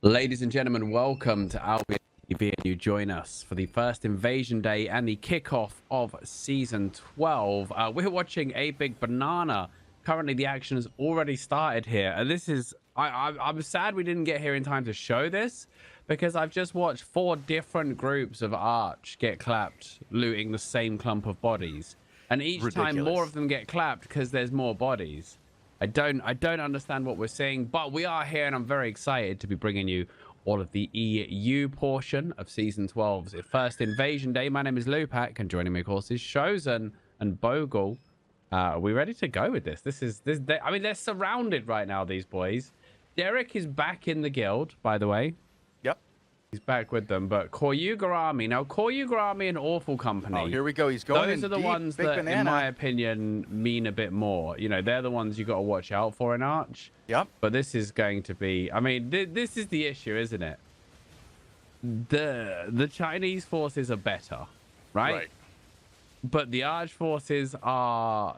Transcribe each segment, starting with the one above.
Ladies and gentlemen, welcome to AlbionTV, and you join us for the first Invasion Day and the kickoff of Season 12. We're watching A Big Banana. Currently, the action has already started here, and this is... I'm sad we didn't get here in time to show this, because I've just watched 4 different groups of Arch get clapped, looting the same clump of bodies. And each time, more of them get clapped because there's more bodies. I don't understand what we're seeing, but we are here, and I'm very excited to be bringing you all of the EU portion of Season 12's first Invasion Day. My name is Lewpac, and joining me, of course, is Shozen and Bogul. Are we ready to go with this? I mean, they're surrounded right now, these boys. Derek is back in the guild, by the way. Yep. He's back with them, but Koryuga Army. Now, Koryuga Army, an awful company. Oh, here we go. He's going Those are the deep. ones Big that, banana. in my opinion, mean a bit more. You know, they're the ones you got to watch out for in Arch. Yep. But this is going to be... I mean, this is the issue, isn't it? The Chinese forces are better, right? Right. But the Arch forces are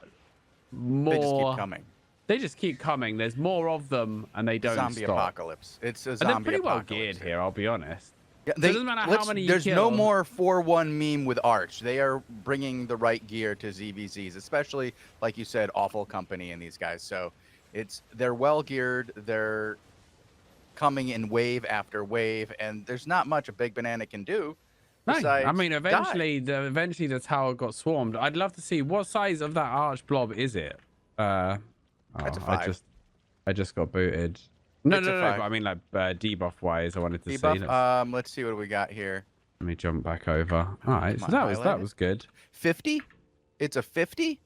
more... They just keep coming. They just keep coming. There's more of them, and they don't Zombie stop. apocalypse. It's a And zombie they're pretty well apocalypse geared here, I'll be honest. Yeah, So it doesn't matter how many you there's kill. no more 4-1 meme with Arch. They are bringing the right gear to ZVZs, especially, like you said, awful company and these guys. So they're well geared. They're coming in wave after wave, and there's not much a Big Banana can do. No, Besides I mean, eventually die. the tower got swarmed. I'd love to see what size of that Arch blob is it. That's a 5. I just got booted. No, It's a but 5. I mean, like debuff wise, I wanted to see. Debuff. Let's see what we got here. Let me jump back over. All right, so Come on, that was good. 50. It's a 50.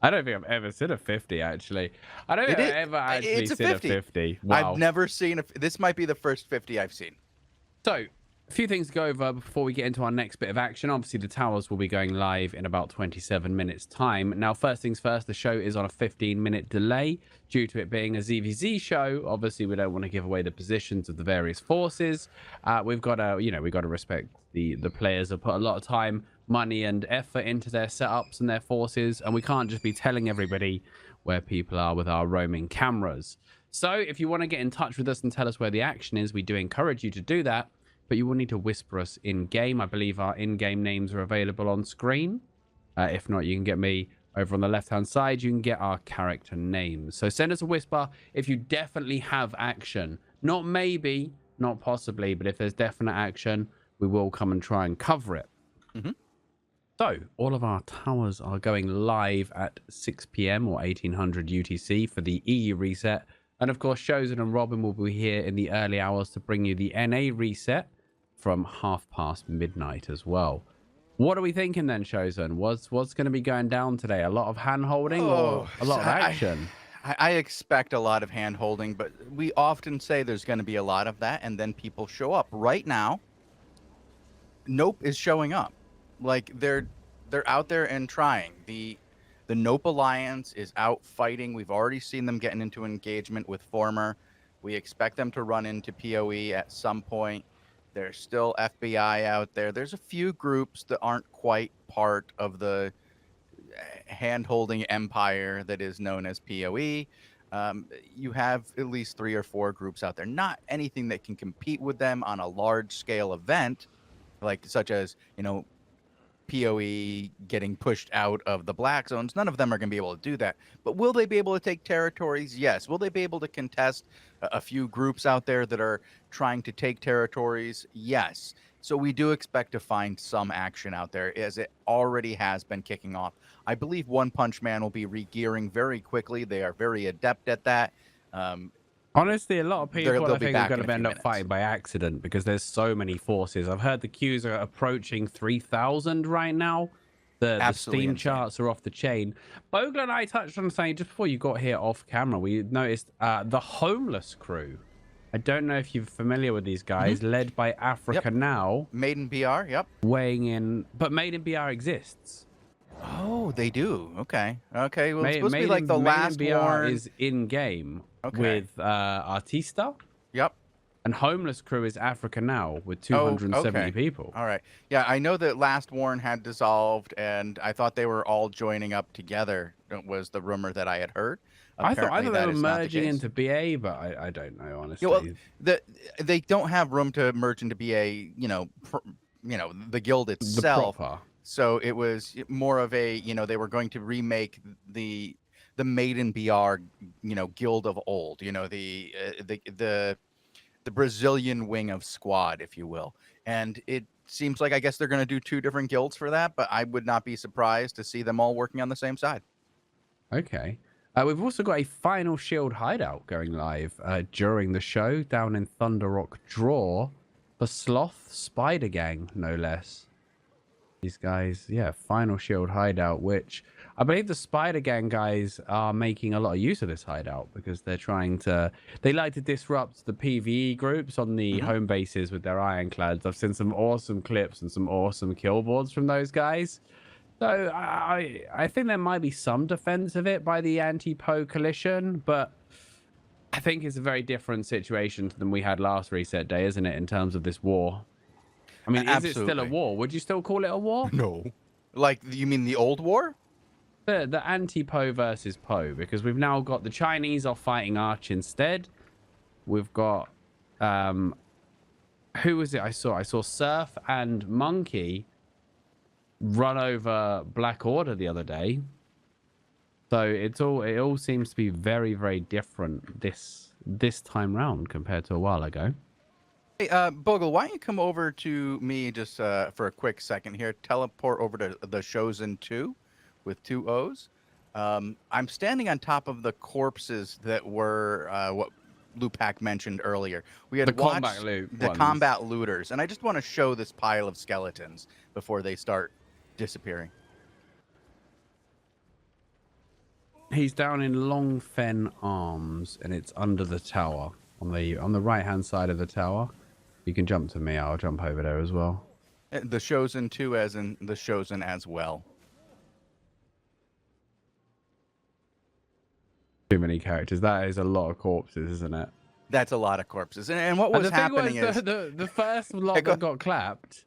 I don't think I've ever seen a 50 actually. I don't think I've ever actually It's a seen 50. a 50. Wow. I've never seen this might be the first 50 I've seen. So, a few things to go over before we get into our next bit of action. Obviously, the towers will be going live in about 27 minutes time. Now, first things first, the show is on a 15-minute delay due to it being a ZVZ show. Obviously, we don't want to give away the positions of the various forces. We've got to, we've got to respect the players have put a lot of time, money, and effort into their setups and their forces, and we can't just be telling everybody where people are with our roaming cameras. So, if you want to get in touch with us and tell us where the action is, we do encourage you to do that. But you will need to whisper us in-game. I believe our in-game names are available on screen. If not, you can get me over on the left-hand side. You can get our character names. So send us a whisper if you definitely have action. Not maybe, not possibly, but if there's definite action, we will come and try and cover it. Mm-hmm. So all of our towers are going live at 6 p.m. or 1800 UTC for the EU reset. And of course, Shozen and Robin will be here in the early hours to bring you the NA reset from midnight as well. What are we thinking then, Shozen? What's going to be going down today? A lot of hand-holding or a lot of action? I expect a lot of hand-holding, but we often say there's going to be a lot of that, and then people show up. Right now, Nope is showing up. Like, they're out there and trying. The Nope Alliance is out fighting. We've already seen them getting into engagement with Former. We expect them to run into PoE at some point. There's still FBI out there. There's a few groups that aren't quite part of the hand-holding empire that is known as PoE. You have at least 3 or 4 groups out there. Not anything that can compete with them on a large-scale event, like such as, PoE getting pushed out of the black zones. None of them are going to be able to do that. But will they be able to take territories? Yes. Will they be able to contest a few groups out there that are trying to take territories? Yes. So we do expect to find some action out there, as it already has been kicking off. I believe One Punch Man will be regearing very quickly. They are very adept at that. Honestly, a lot of people I think are going to end up minutes. fighting by accident because there's so many forces. I've heard the queues are approaching 3,000 right now. The Steam insane. charts are off the chain. Bogul and I touched on saying just before you got here off camera, we noticed the Homeless Crew. I don't know if you're familiar with these guys, led by Africa Now. Made in BR, yep. Weighing in, but Made in BR exists. Oh, they do. Okay. Okay. Well, it's Made, supposed to be Made like in- the Made last in BR one. is in-game Okay. with Artista. Yep. And Homeless Crew is Africa Now with 270 okay. people. All right. Yeah, I know that Last Warren had dissolved, and I thought they were all joining up together. was the rumor that I had heard. I thought Apparently, they that were is not the merging case. into BA, but I don't know honestly. Yeah, well, they don't have room to merge into BA. The guild The itself. proper. So it was more of a, they were going to remake the Maiden BR, guild of old. The Brazilian wing of Squad, if you will. And it seems like, I guess they're going to do 2 different guilds for that, but I would not be surprised to see them all working on the same side. Okay. We've also got a Final Shield hideout going live during the show down in Thunder Rock Draw for Sloth Spider Gang, no less. These guys, yeah, Final Shield hideout, which I believe the Spider Gang guys are making a lot of use of this hideout because they like to disrupt the PvE groups on the home bases with their ironclads. I've seen some awesome clips and some awesome kill boards from those guys. So I think there might be some defense of it by the anti-Po coalition, but I think it's a very different situation than we had last reset day, isn't it, in terms of this war? I mean, is it still a war? Would you still call it a war? No. Like, you mean the old war? The anti-Po versus Po, because we've now got the Chinese are fighting Arch instead. We've got who was it I saw? I saw Surf and Monkey run over Black Order the other day. So it all seems to be very, very different this time round compared to a while ago. Hey, Bogul, why don't you come over to me just for a quick second here? Teleport over to the Shozen 2 with 2 O's. I'm standing on top of the corpses that were what Lewpac mentioned earlier. We had watched the combat looters, and I just want to show this pile of skeletons before they start disappearing. He's down in Longfen Arms, and it's under the tower on the right hand side of the tower. You can jump to me. I'll jump over there as well. The Shozen 2, as in the Shozen as well. Too many characters. That is a lot of corpses, isn't it? That's a lot of corpses. And what was happening is the first lot that got clapped.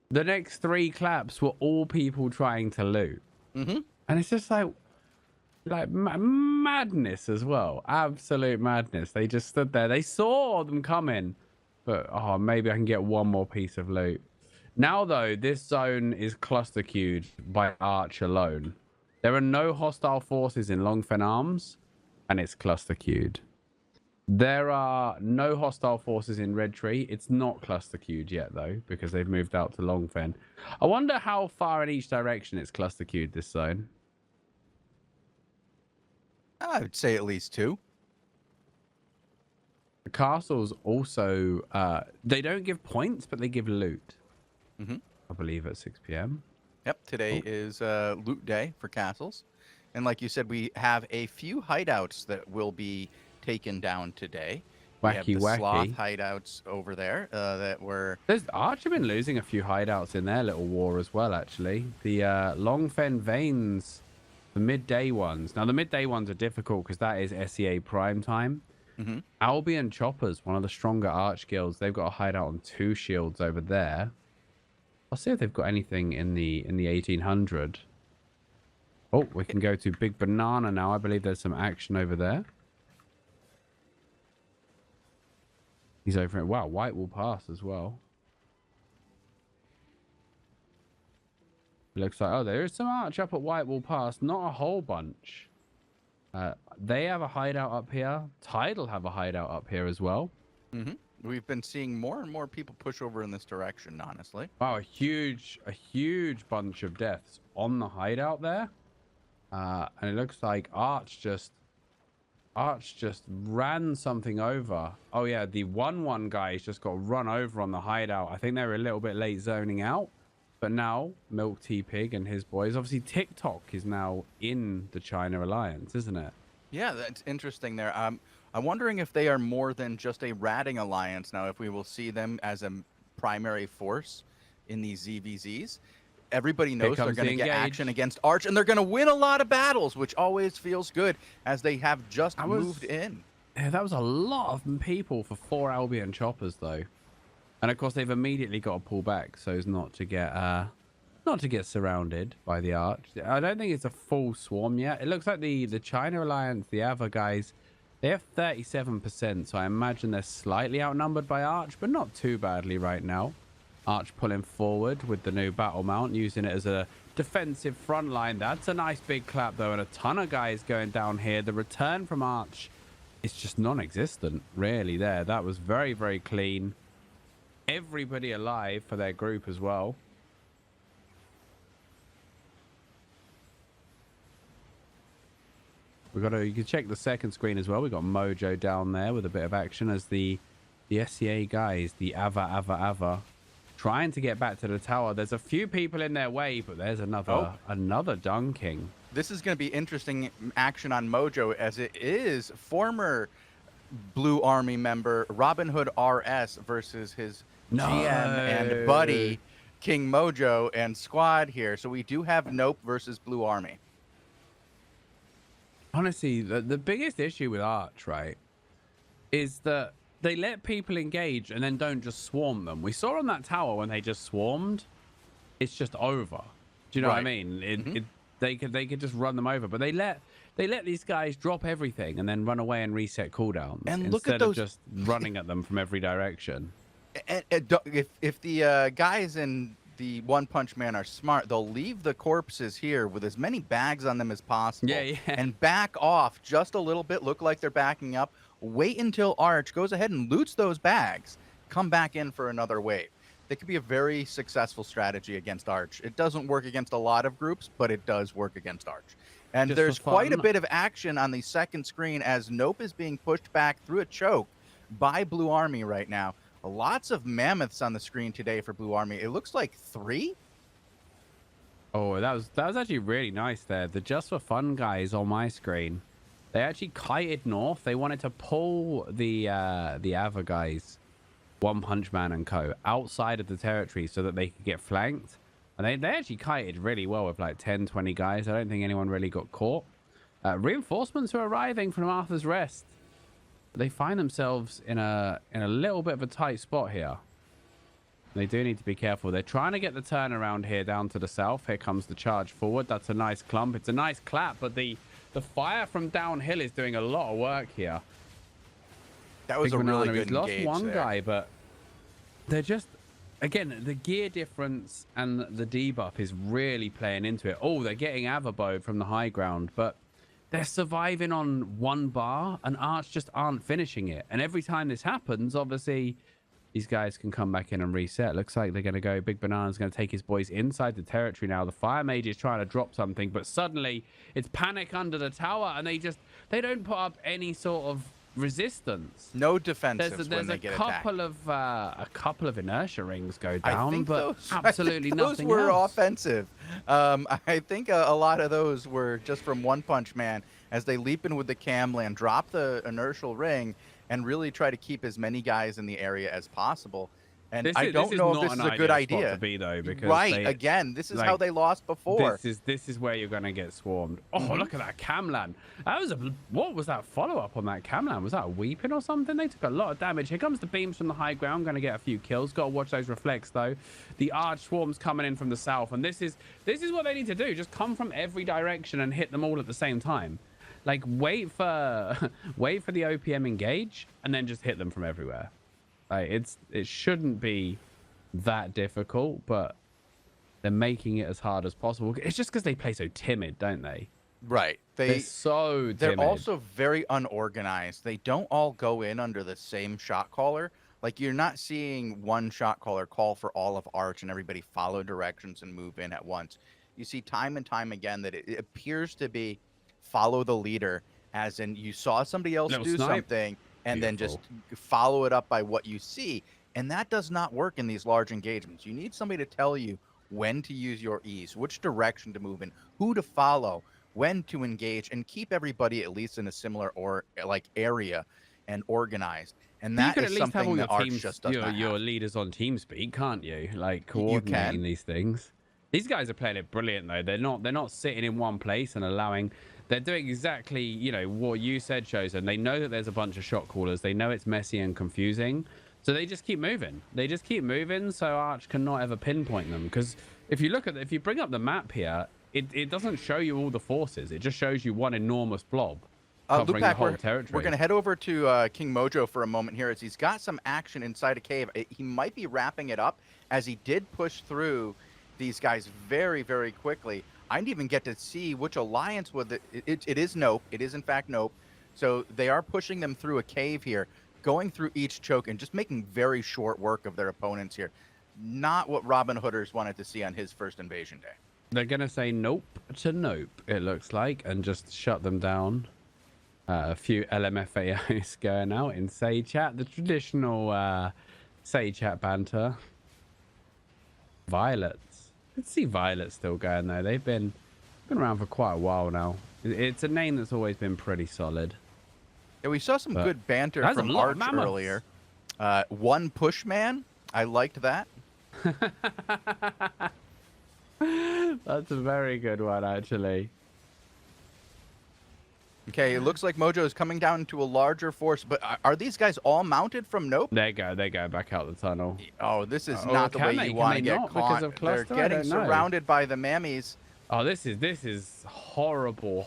The next 3 claps were all people trying to loot, and it's just like madness as well. Absolute madness. They just stood there. They saw them coming, but maybe I can get one more piece of loot. Now though, this zone is cluster queued by Arch alone. There are no hostile forces in Longfen Arms, and it's cluster queued. There are no hostile forces in Red Tree. It's not cluster queued yet though, because they've moved out to Longfen. I wonder how far in each direction it's cluster queued, this zone. I would say at least 2. The castles also, they don't give points, but they give loot. I believe at 6 p.m. Yep, today is loot day for castles. And like you said, we have a few hideouts that will be taken down today. We have the Sloth hideouts over there that were... There's Arch have been losing a few hideouts in their little war as well, actually. The Longfen Veins, the midday ones. Now, the midday ones are difficult because that is SEA prime time. Albion Choppers, one of the stronger Arch guilds, they've got a hideout on 2 shields over there. I'll see if they've got anything in the 1800. Oh, we can go to Big Banana now. I believe there's some action over there. He's over it. Wow, White will pass as well. Looks like, there is some Arch up at White Wall Pass. Not a whole bunch. They have a hideout up here. Tidal have a hideout up here as well. We've been seeing more and more people push over in this direction, honestly. Wow, a huge bunch of deaths on the hideout there. And it looks like Arch just ran something over. Oh yeah, the 1-1 guys just got run over on the hideout. I think they were a little bit late zoning out. But now, Milk Tea Pig and his boys, obviously TikTok is now in the China Alliance, isn't it? Yeah, that's interesting there. I'm wondering if they are more than just a ratting alliance now, if we will see them as a primary force in these ZVZs. Everybody knows they're going to get action against Arch, and they're going to win a lot of battles, which always feels good, as they have just moved in. Yeah, that was a lot of people for 4 Albion Choppers, though. And of course, they've immediately got to pull back so as not to get not to get surrounded by the Arch. I don't think it's a full swarm yet. It looks like the China Alliance, the other guys, they have 37%, so I imagine they're slightly outnumbered by Arch, but not too badly right now. Arch pulling forward with the new battle mount, using it as a defensive front line. That's a nice big clap, though, and a ton of guys going down here. The return from Arch is just non-existent, really, there. That was very, very clean. Everybody alive for their group as well. You can check the second screen as well. We got Mojo down there with a bit of action as the SCA guys, the Ava, trying to get back to the tower. There's a few people in their way, but there's another dunking. This is going to be interesting action on Mojo, as it is former Blue Army member Robin Hood RS versus his GM and buddy King Mojo and squad here. So we do have Nope versus Blue Army. Honestly, the biggest issue with Arch, right, is that they let people engage and then don't just swarm them. We saw on that tower when they just swarmed, it's just over. Do you know what I mean? They could just run them over, but they let these guys drop everything and then run away and reset cooldowns. And look at those, instead of just running at them from every direction. And if the guys in the One Punch Man are smart, they'll leave the corpses here with as many bags on them as possible. Yeah. And back off just a little bit, look like they're backing up. Wait until Arch goes ahead and loots those bags. Come back in for another wave. That could be a very successful strategy against Arch. It doesn't work against a lot of groups, but it does work against Arch. And Just there's quite a bit of action on the second screen as Nope is being pushed back through a choke by Blue Army right now. Lots of mammoths on the screen today for Blue Army. It looks like 3. Oh, that was actually really nice there. The Just for Fun guys on my screen, they actually kited north. They wanted to pull the Ava guys, One Punch Man and co, outside of the territory so that they could get flanked. And they actually kited really well with like 10, 20 guys. I don't think anyone really got caught. Reinforcements are arriving from Arthur's Rest. They find themselves in a little bit of a tight spot here. They do need to be careful. They're trying to get the turnaround here down to the south. Here comes the charge forward. That's a nice clump. It's a nice clap, but the fire from downhill is doing a lot of work here. That was a really good He's lost one there. guy, but they're just, again, the gear difference and the debuff is really playing into it. Oh, they're getting Avabowed from the high ground, but they're surviving on 1 bar, and Arch just aren't finishing it. And every time this happens, obviously, these guys can come back in and reset. Looks like they're going to go. Big Banana's going to take his boys inside the territory now. The Fire Mage is trying to drop something, but suddenly it's panic under the tower, and they don't put up any sort of resistance. No defensives when they get attacked. A couple of inertia rings go down, but absolutely those nothing were else. offensive. I think a lot of those were just from One Punch Man as they leap in with the Camland, drop the inertial ring, and really try to keep as many guys in the area as possible. And I don't know if this is a good idea. To be, though, because again, this is how they lost before. This is where you're going to get swarmed. Oh, look at that Camland. What was that follow-up on that Camland? Was that a weeping or something? They took a lot of damage. Here comes the beams from the high ground. Going to get a few kills. Got to watch those reflects, though. The Arch swarm's coming in from the south, and this is what they need to do. Just come from every direction and hit them all at the same time. Like, wait for the OPM engage, and then just hit them from everywhere. It shouldn't be that difficult, but they're making it as hard as possible. It's just because they play so timid, don't they? Right. They're so timid. They're also very unorganized. They don't all go in under the same shot caller. Like, you're not seeing one shot caller call for all of Arch and everybody follow directions and move in at once. You see time and time again that it appears to be follow the leader, as in you saw somebody else do something and then just follow it up by what you see. And that does not work in these large engagements. You need somebody to tell you when to use your E's, which direction to move in, who to follow, when to engage, and keep everybody at least in a similar area and organized. And that is something that Arch just does not have. Your leaders on TeamSpeak, can't you? Like, coordinating these things. These guys are playing it brilliant, though. They're not sitting in one place and allowing. They're doing exactly, what you said, Shozen. They know that there's a bunch of shot callers. They know it's messy and confusing. So they just keep moving. So Arch cannot ever pinpoint them. Because If you bring up the map here, it doesn't show you all the forces. It just shows you one enormous blob covering the Lewpac, whole we're territory. going to head over to King Mojo for a moment here as he's got some action inside a cave. He might be wrapping it up as he did push through these guys very, very quickly. I didn't even get to see which alliance was it. It is Nope. It is, in fact, Nope. So they are pushing them through a cave here, going through each choke and just making very short work of their opponents here. Not what Robin Hooders wanted to see on his first invasion day. They're going to say nope to nope, it looks like, and just shut them down. A few LMFAOs going out in Say Chat, the traditional Say Chat banter. Violets. Let's see Violets still going though. They've been around for quite a while now. It's a name that's always been pretty solid. Yeah, we saw some good banter from Arch earlier. One push man. I liked that. That's a very good one, actually. Okay, it looks like Mojo is coming down to a larger force, but are these guys all mounted from Nope? They go back out the tunnel. Oh, this is not the way you want to get caught. They're getting surrounded by the mammies. Oh, this is horrible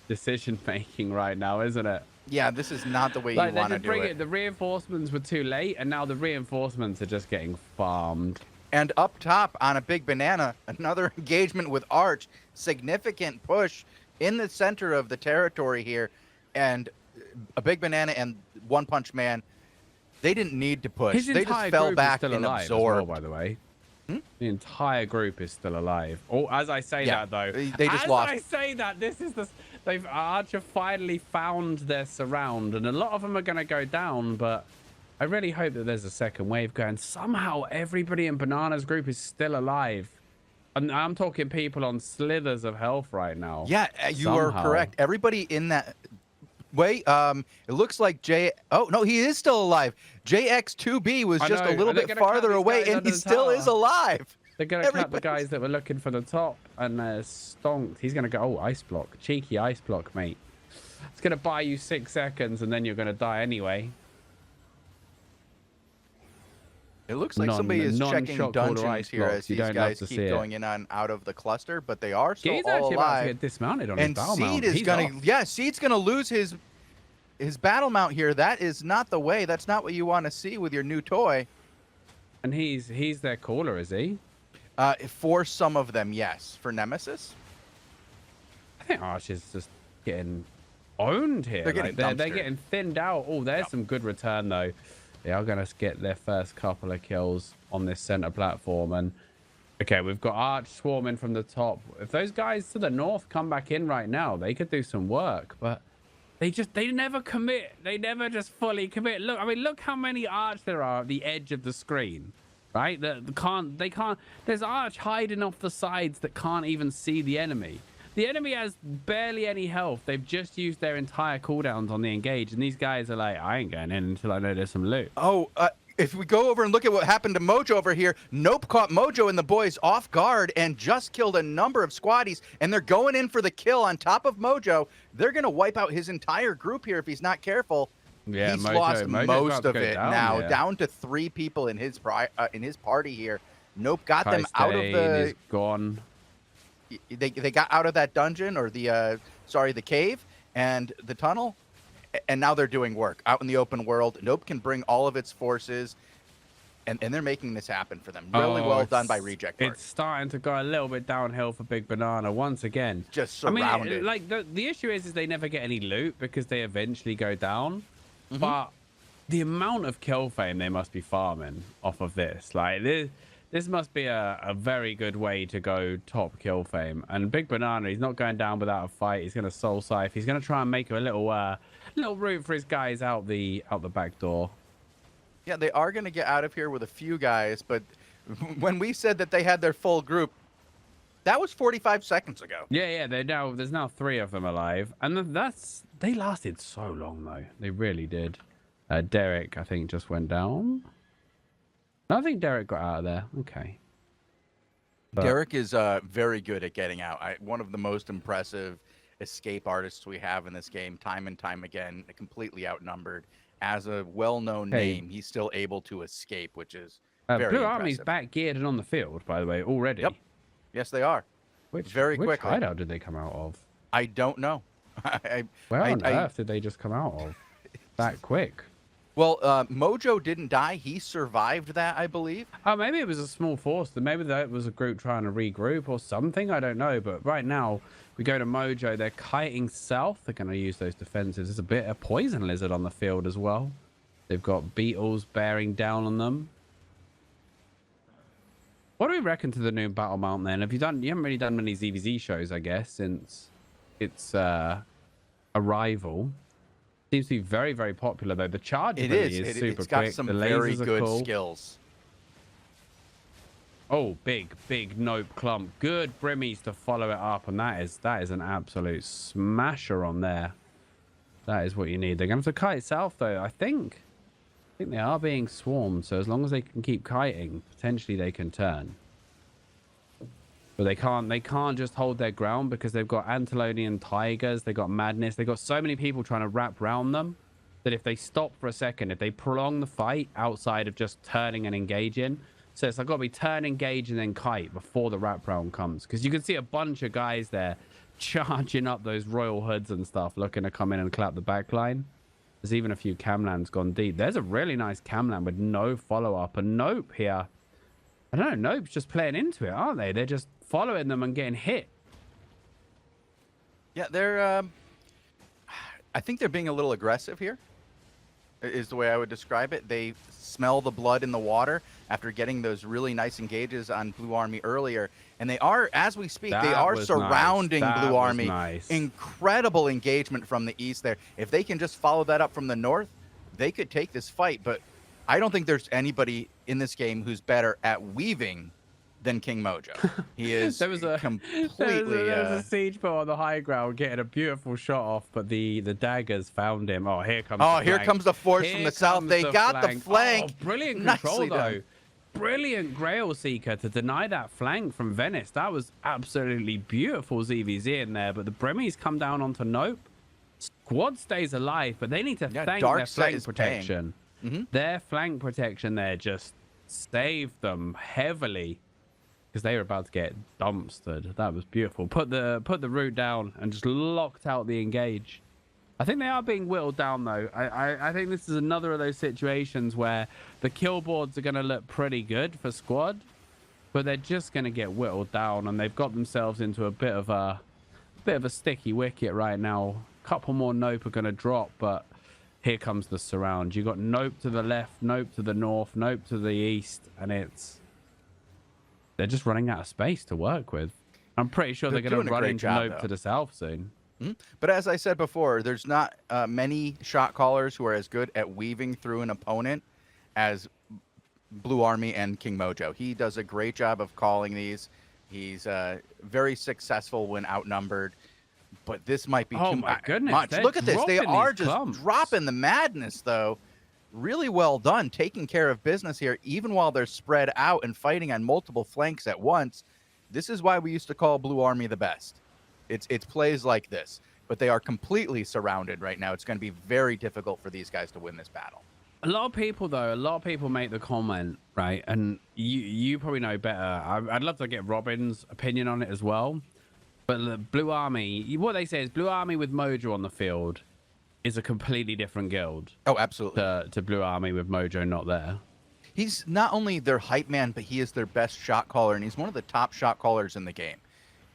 decision making right now, isn't it? Yeah, this is not the way you want to do it. The reinforcements were too late, and now the reinforcements are just getting farmed. And up top on a big banana, another engagement with Arch. Significant push in the center of the territory here, and a big banana and One Punch Man, they didn't need to push. They just fell back and absorbed. By the way, the entire group is still alive. Oh, as I say that though, they just lost. As I say that, Arch have finally found their surround, and a lot of them are going to go down. But I really hope that there's a second wave going. Somehow, everybody in Banana's group is still alive. And I'm talking people on slithers of health right now. Yeah, you are correct. Everybody in that way. It looks like Oh no, he is still alive. JX2B was just a little bit farther away, and he still is alive. They're gonna cut the guys that were looking for the top, and stonked. He's gonna go. Oh, ice block, cheeky ice block, mate. It's gonna buy you 6 seconds, and then you're gonna die anyway. It looks like somebody is checking dungeons here as these guys keep going in and out of the cluster, but they are still all alive. About to get dismounted on his battle mount. Seed is gonna, Seed's gonna lose his battle mount here. That is not the way. That's not what you want to see with your new toy. And he's their caller, is he? For some of them, yes. For Nemesis, I think Arch is just getting owned here. They're getting thinned out. Oh, there's some good return though. They are going to get their first couple of kills on this center platform. And okay, we've got Arch swarming from the top. If those guys to the north come back in right now, they could do some work, but they never commit. They never just fully commit. Look, I mean, look how many Arch there are at the edge of the screen, right? They can't. There's Arch hiding off the sides that can't even see the enemy. The enemy has barely any health. They've just used their entire cooldowns on the engage, and these guys are like, I ain't going in until I know there's some loot. Oh, if we go over and look at what happened to Mojo over here, Nope caught Mojo and the boys off guard and just killed a number of squaddies, and they're going in for the kill on top of Mojo. They're going to wipe out his entire group here if he's not careful. Yeah, he's lost most of it now, down to 3 people in his party here. Nope got them out of the... is gone. They got out of that dungeon or the cave and the tunnel, and now they're doing work out in the open world. Nope can bring all of its forces, and they're making this happen for them. Really well done by Reject Party. It's starting to go a little bit downhill for Big Banana once again. Just surrounded. I mean, like the issue is they never get any loot because they eventually go down. But the amount of kill fame they must be farming off of this, like this must be a very good way to go top kill fame. And Big Banana, he's not going down without a fight. He's going to soul scythe. He's going to try and make a little route for his guys out the back door. Yeah, they are going to get out of here with a few guys, but when we said that they had their full group, that was 45 seconds ago. Yeah, there's now 3 of them alive, and they lasted so long though. They really did. Derek, I think, just went down. I think Derek got out of there. Okay. But Derek is very good at getting out. One of the most impressive escape artists we have in this game, time and time again, completely outnumbered. As a well-known name, he's still able to escape, which is Very Blue Army's impressive. back geared and on the field, by the way, already. Yep. Yes, they are. Which quickly. Which hideout did they come out of? I don't know. Where on earth did they just come out of? That quick. Well, Mojo didn't die. He survived that, I believe. Oh, maybe it was a small force. Maybe that was a group trying to regroup or something. I don't know. But right now, we go to Mojo. They're kiting south. They're going to use those defenses. There's a bit of poison lizard on the field as well. They've got beetles bearing down on them. What do we reckon to the new battle mount then? You haven't really done many ZVZ shows, I guess, since its arrival. Seems to be very, very popular though. The charge ability is super It's got quick. some The very lasers are good cool. skills. Oh, big nope clump. Good brimmies to follow it up, and that is an absolute smasher on there. That is what you need. They're going to have to kite south though. I think they are being swarmed, so as long as they can keep kiting, potentially they can turn. But they can't just hold their ground because they've got Antelonian tigers, they've got madness, they've got so many people trying to wrap round them that if they stop for a second, if they prolong the fight outside of just turning and engaging, so it's like got to be turn, engage, and then kite before the wrap round comes. Because you can see a bunch of guys there charging up those royal hoods and stuff, looking to come in and clap the back line. There's even a few camlands gone deep. There's a really nice camland with no follow-up. And Nope here. I don't know. Nope's just playing into it, aren't they? They're just following them and getting hit. Yeah, they're... I think they're being a little aggressive here, is the way I would describe it. They smell the blood in the water after getting those really nice engages on Blue Army earlier. And they are, as we speak, they are surrounding Blue Army. Nice. Incredible engagement from the east there. If they can just follow that up from the north, they could take this fight. But I don't think there's anybody in this game who's better at weaving than King Mojo. He is completely... There was a siege boat on the high ground getting a beautiful shot off, but the daggers found him. Oh, here comes the here flank. comes the force from the south. They got the flank. Oh, brilliant Nicely control, though. done. Brilliant Grail Seeker to deny that flank from Venice. That was absolutely beautiful ZVZ in there, but the Brimmies come down onto Nope. Squad stays alive, but they need to thank their flank protection. Their flank protection there just saved them heavily because they were about to get dumpstered. That was beautiful. Put the route down and just locked out the engage. I think they are being whittled down, though. I think this is another of those situations where the kill boards are going to look pretty good for squad, but they're just going to get whittled down, and they've got themselves into a bit of a sticky wicket right now. A couple more Nope are going to drop, but here comes the surround. You got Nope to the left, Nope to the north, Nope to the east, and they're just running out of space to work with. I'm pretty sure they're going to run into Nope to the south soon. But as I said before, there's not many shot callers who are as good at weaving through an opponent as Blue Army and King Mojo. He does a great job of calling these. He's very successful when outnumbered. But this might be too much. Look at this. They are just dropping the madness, though. Really well done, taking care of business here, even while they're spread out and fighting on multiple flanks at once. This is why we used to call Blue Army the best. It's plays like this, but they are completely surrounded right now. It's going to be very difficult for these guys to win this battle. A lot of people make the comment, right? And you probably know better. I'd love to get Robin's opinion on it as well. But the Blue Army, what they say is Blue Army with Mojo on the field is a completely different guild. Oh, absolutely. To Blue Army with Mojo not there. He's not only their hype man, but he is their best shot caller, and he's one of the top shot callers in the game.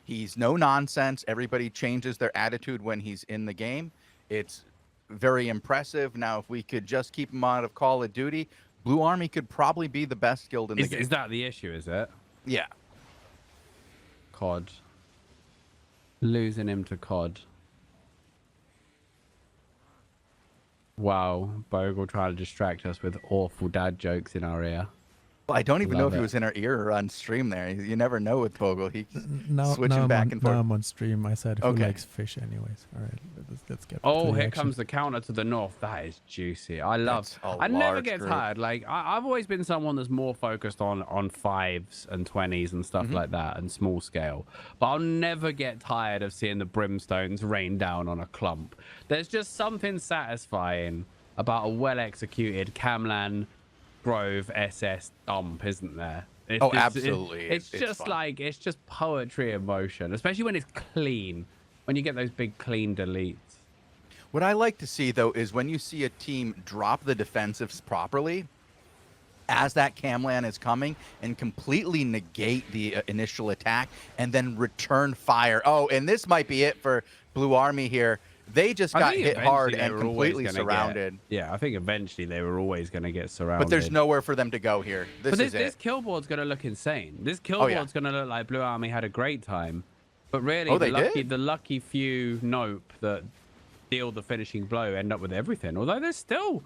He's no nonsense. Everybody changes their attitude when he's in the game. It's very impressive. Now, if we could just keep him out of Call of Duty, Blue Army could probably be the best guild in the game. Is that the issue, is it? Yeah. COD. Losing him to COD. Wow. Bogul trying to distract us with awful dad jokes in our ear. Well, I don't even know if he was in our ear or on stream there. You never know with Bogul. He's switching back and forth. Now I'm on stream. I said who likes fish anyways. All right, let's get Oh, here comes the counter to the north. That is juicy. I never get tired. Like, I've always been someone that's more focused on 5s and 20s and stuff like that and small scale. But I'll never get tired of seeing the brimstones rain down on a clump. There's just something satisfying about a well-executed Camlan Grove SS dump, isn't there? Oh, absolutely. It's just fun. like, it's just poetry in motion, especially when it's clean. When you get those big clean deletes. What I like to see, though, is when you see a team drop the defensives properly as that camlan is coming and completely negate the initial attack and then return fire. Oh, and this might be it for Blue Army here. They just got hit hard and completely surrounded. Yeah, I think eventually they were always going to get surrounded. But there's nowhere for them to go here. This kill board's going to look insane. This kill board's going to look like Blue Army had a great time. But really, the lucky few Nope that deal the finishing blow end up with everything. Although there's still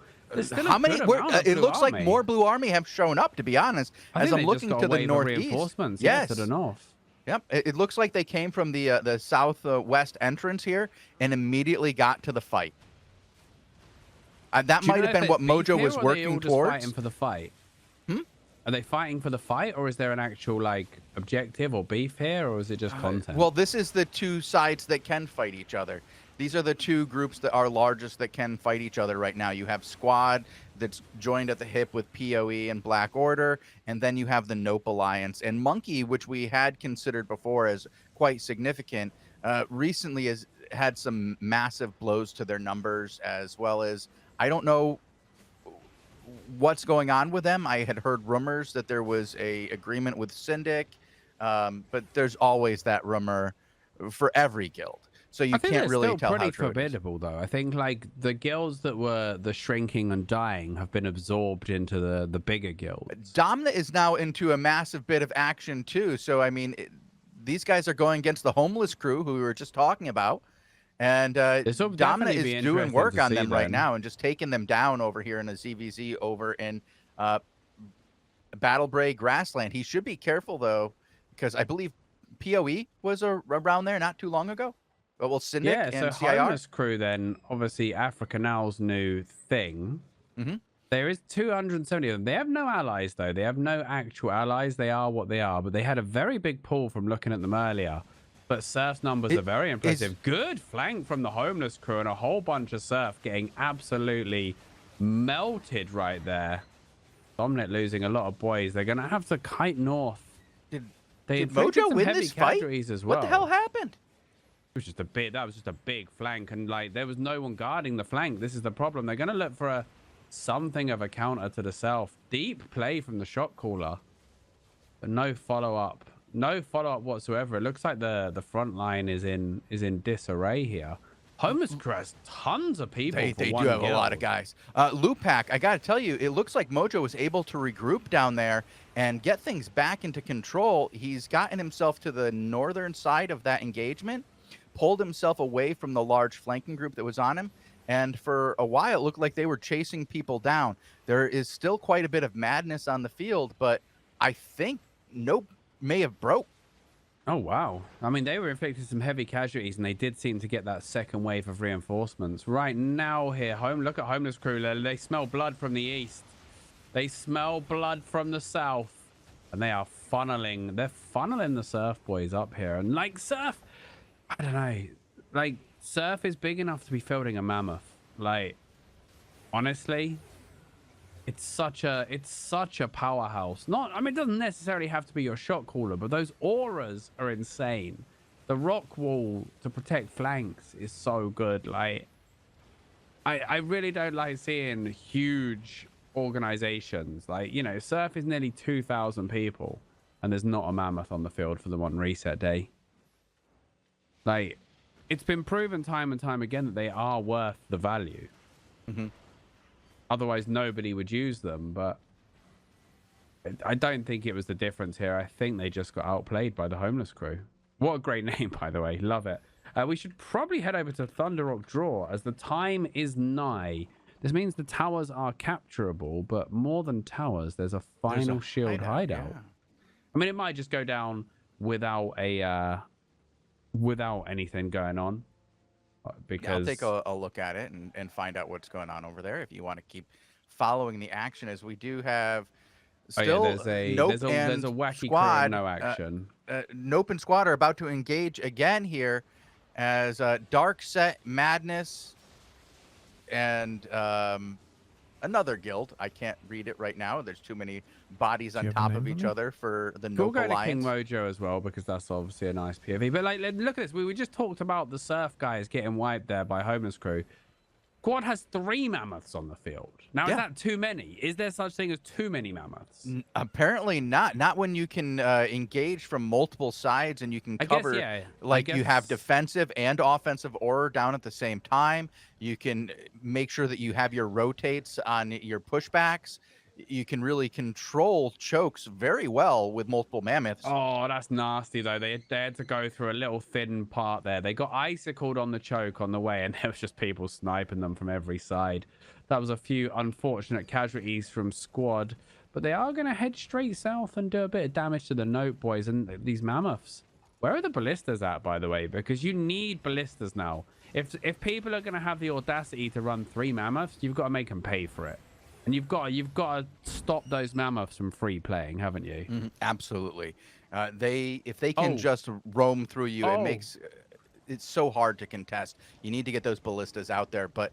how many? It looks like more Blue Army have shown up. To be honest, as I'm looking to the northeast, reinforcements, yes, to the north. Yep, it looks like they came from the southwest entrance here and immediately got to the fight. That might have been what Mojo was working towards. Fighting for the fight. Hmm? Are they fighting for the fight, or is there an actual like objective or beef here, or is it just content? Well, this is the two sides that can fight each other. These are the two groups that are largest that can fight each other right now. You have Squad that's joined at the hip with PoE and Black Order, and then you have the Nope Alliance. And Monkey, which we had considered before as quite significant, recently has had some massive blows to their numbers, as well as, I don't know what's going on with them. I had heard rumors that there was a agreement with Syndic, but there's always that rumor for every guild. So you can't really tell how true it is. Formidable, though. I think like the guilds that were the shrinking and dying have been absorbed into the bigger guilds. Domna is now into a massive bit of action too. So I mean, these guys are going against the homeless crew who we were just talking about, and Domna is doing work on them right now and just taking them down over here in a ZVZ over in Battlebray Grassland. He should be careful though, because I believe PoE was around there not too long ago. Well, Syndic and CIR. Homeless crew then, obviously Africa Now's new thing. Mm-hmm. There is 270 of them. They have no allies, though. They have no actual allies. They are what they are. But they had a very big pull from looking at them earlier. But Surf's numbers are very impressive. Good flank from the homeless crew and a whole bunch of Surf getting absolutely melted right there. Dominic losing a lot of boys. They're going to have to kite north. Did Mojo win this fight? As well. What the hell happened? It was just a bit. That was just a big flank, and like there was no one guarding the flank. This is the problem. They're going to look for something of a counter to the self. Deep play from the shot caller, but no follow up. No follow up whatsoever. It looks like the front line is in disarray here. Homeless crew has tons of people. They do have a lot of guys. Lewpac, I got to tell you, it looks like Mojo was able to regroup down there and get things back into control. He's gotten himself to the northern side of that engagement, pulled himself away from the large flanking group that was on him, and for a while it looked like they were chasing people down. There is still quite a bit of madness on the field, but I think Nope may have broke. Oh, wow. I mean, they were inflicting some heavy casualties, and they did seem to get that second wave of reinforcements. Right now here, look at Homeless Crew. They smell blood from the east. They smell blood from the south. And they are funneling the Surf boys up here. And like Surf, I don't know, like Surf is big enough to be fielding a mammoth. Like, honestly, it's such a powerhouse. I mean, it doesn't necessarily have to be your shot caller, but those auras are insane. The rock wall to protect flanks is so good. Like, I really don't like seeing huge organizations. Like, you know, Surf is nearly 2,000 people, and there's not a mammoth on the field for them on reset day. Like, it's been proven time and time again that they are worth the value. Mm-hmm. Otherwise, nobody would use them. But I don't think it was the difference here. I think they just got outplayed by the Homeless Crew. What a great name, by the way. Love it. We should probably head over to Thunder Rock Draw as the time is nigh. This means the towers are capturable, but more than towers, there's a final shield hideout. Yeah. I mean, it might just go down without anything going on. Because I'll take a look at it and find out what's going on over there if you want to keep following the action, as we do have still there's a wacky Squad, no action. Nope and Squad are about to engage again here as Dark Set Madness and another guild. I can't read it right now. There's too many bodies on you have a top name of for each me? other for the We'll Nope go to King Alliance. Mojo as well because that's obviously a nice POV. But like, look at this. We just talked about the surf guys getting wiped there by Homeless Crew. Quad has 3 mammoths on the field. Now, is that too many? Is there such thing as too many mammoths? Apparently not. Not when you can engage from multiple sides and you can cover, you have defensive and offensive aura down at the same time. You can make sure that you have your rotates on your pushbacks. You can really control chokes very well with multiple mammoths. Oh, that's nasty, though. They had to go through a little thin part there. They got icicled on the choke on the way, and there was just people sniping them from every side. That was a few unfortunate casualties from squad, but they are going to head straight south and do a bit of damage to the Note boys and these mammoths. Where are the ballistas at, by the way? Because you need ballistas now. If people are going to have the audacity to run 3 mammoths, you've got to make them pay for it. And you've got to stop those mammoths from free playing, haven't you? Absolutely. If they can just roam through you, it makes it's so hard to contest. You need to get those ballistas out there, but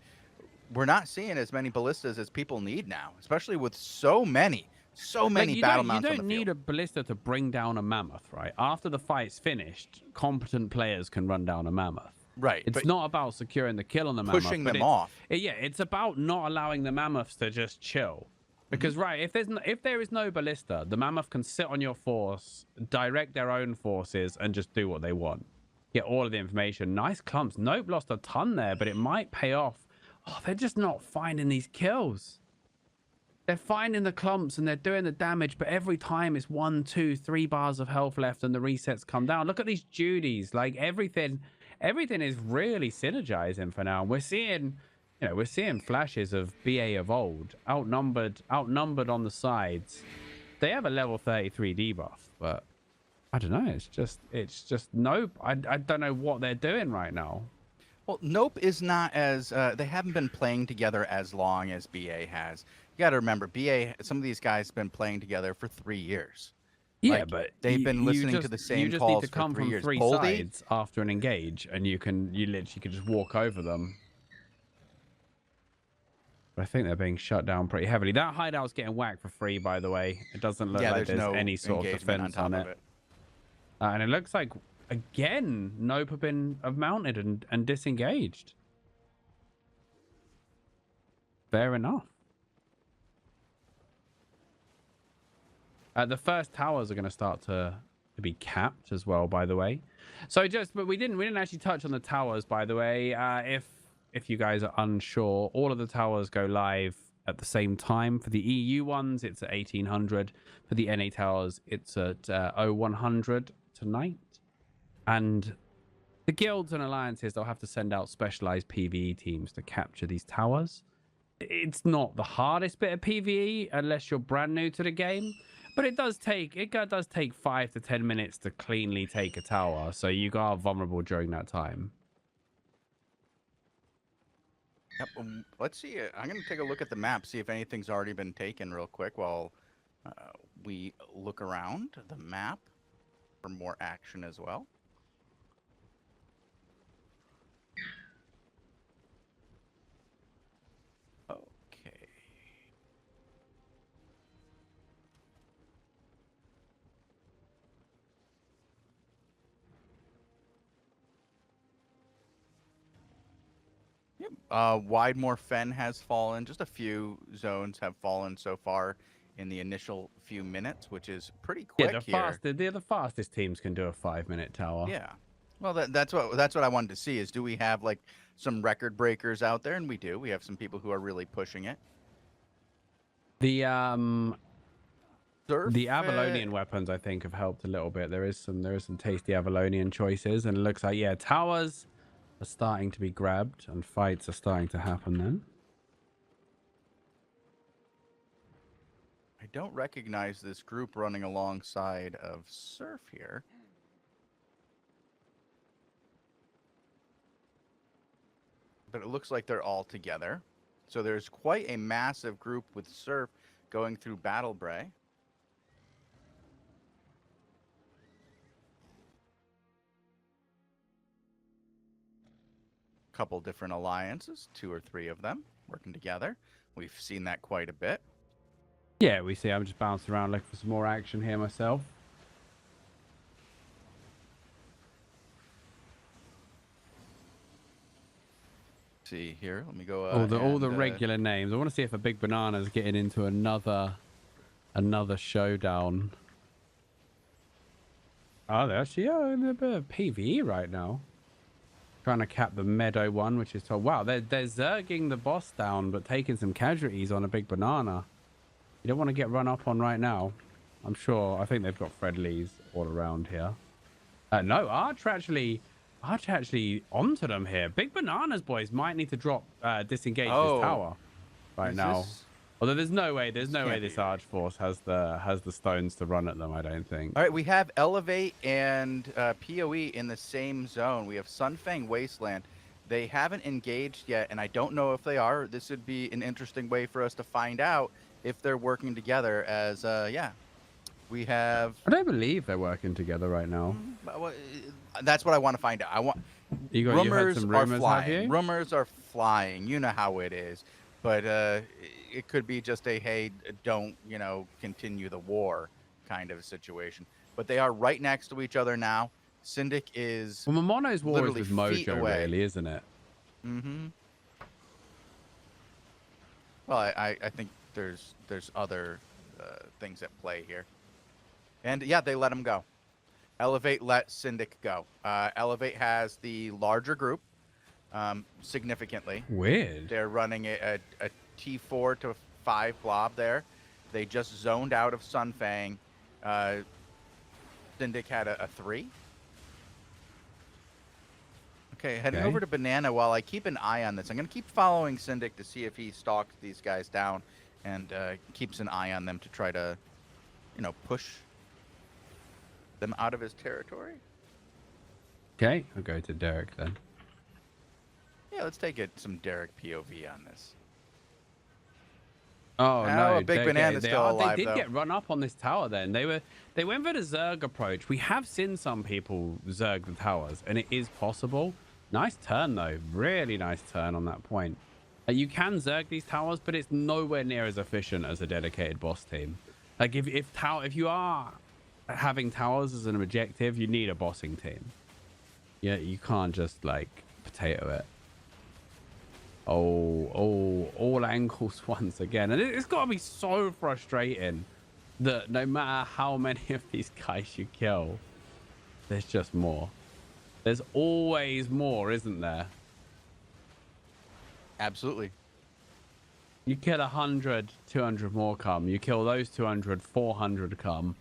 we're not seeing as many ballistas as people need now, especially with so many battle mounts on the You don't need a ballista to bring down a mammoth, right? After the fight's finished, competent players can run down a mammoth. Right. It's not about securing the kill on the mammoth. Pushing them off. It's about not allowing the mammoths to just chill. Because, if there is no ballista, the mammoth can sit on your force, direct their own forces, and just do what they want. Get all of the information. Nice clumps. Nope, lost a ton there, but it might pay off. Oh, they're just not finding these kills. They're finding the clumps and they're doing the damage, but every time it's 1, 2, 3 bars of health left and the resets come down. Look at these Judies. Like, everything is really synergizing for now. We're seeing flashes of BA of old, outnumbered on the sides. They have a level 33 debuff, but I don't know. It's just Nope. I don't know what they're doing right now. Well, Nope is not as they haven't been playing together as long as BA has. You got to remember, some of these guys have been playing together for 3 years. Yeah, but they've been listening to the same calls for 3 years. You just need to come from 3 sides after an engage, and you literally could just walk over them. But I think they're being shut down pretty heavily. That hideout's getting whacked for free, by the way. It doesn't look like there's any sort of defense on it. And it looks like, again, Nope have mounted and disengaged. Fair enough. The first towers are going to start to be capped as well, by the way. But we didn't actually touch on the towers, by the way. If you guys are unsure, all of the towers go live at the same time. For the EU ones, it's at 1800. For the NA towers, it's at 0100 tonight. And the guilds and alliances, they'll have to send out specialized PvE teams to capture these towers. It's not the hardest bit of PvE unless you're brand new to the game. But it does take 5 to 10 minutes to cleanly take a tower, so you are vulnerable during that time. Yep. Let's see. I'm going to take a look at the map, see if anything's already been taken real quick while we look around the map for more action as well. Widemore Fen has fallen. Just a few zones have fallen so far in the initial few minutes, which is pretty quick here. The fastest teams can do a 5-minute tower. Yeah. Well, that's what I wanted to see is, do we have like some record breakers out there? And we do. We have some people who are really pushing it. The Avalonian weapons, I think, have helped a little bit. There is some tasty Avalonian choices, and it looks like, yeah, towers are starting to be grabbed and fights are starting to happen then. I don't recognize this group running alongside of Surf here. But it looks like they're all together. So there's quite a massive group with Surf going through Battle Bray. Couple different alliances, 2 or 3 of them. working together. We've seen that quite a bit. Yeah, we see. I'm just bouncing around looking for some more action here myself. See here. Let me go. All the regular names. I want to see if a big banana's getting into another showdown. Oh, they actually are in a bit of PvE right now. Trying to cap the meadow one, which is told. Wow, they're zerging the boss down, but taking some casualties on a big banana. You don't want to get run up on right now. I'm sure. I think they've got friendlies all around here. No, Arch actually onto them here. Big bananas, boys, might need to drop disengage this tower right now. Although there's no way this Arch force has the stones to run at them. I don't think. All right, we have Elevate and PoE in the same zone. We have Sunfang Wasteland. They haven't engaged yet, and I don't know if they are. This would be an interesting way for us to find out if they're working together. As we have. I don't believe they're working together right now. That's what I want to find out. Rumors are flying. Rumors are flying. You know how it is. But it could be just a, hey, don't, continue the war kind of situation. But they are right next to each other now. Syndic is Momono's war is with Mojo, really, isn't it? Mm-hmm. Well, I think there's other things at play here. And, yeah, they let him go. Elevate let Syndic go. Elevate has the larger group. Significantly. Weird. They're running a T4 to 5 blob there. They just zoned out of Sunfang. Syndic had a 3. Okay, heading over to Banana while I keep an eye on this. I'm going to keep following Syndic to see if he stalks these guys down and keeps an eye on them to try to, push them out of his territory. Okay, I'll go to Derek then. Yeah, let's take some Derek POV on this. Oh no, a big banana's still alive. They did get run up on this tower. Then they went for the Zerg approach. We have seen some people Zerg the towers, and it is possible. Nice turn though, really nice turn on that point. You can Zerg these towers, but it's nowhere near as efficient as a dedicated boss team. Like if you are having towers as an objective, you need a bossing team. Yeah, you can't just like potato it. Oh, all ankles once again. And it's got to be so frustrating that no matter how many of these guys you kill, there's just more. There's always more, isn't there? Absolutely. You kill 100, 200 more come. You kill those 200, 400 come.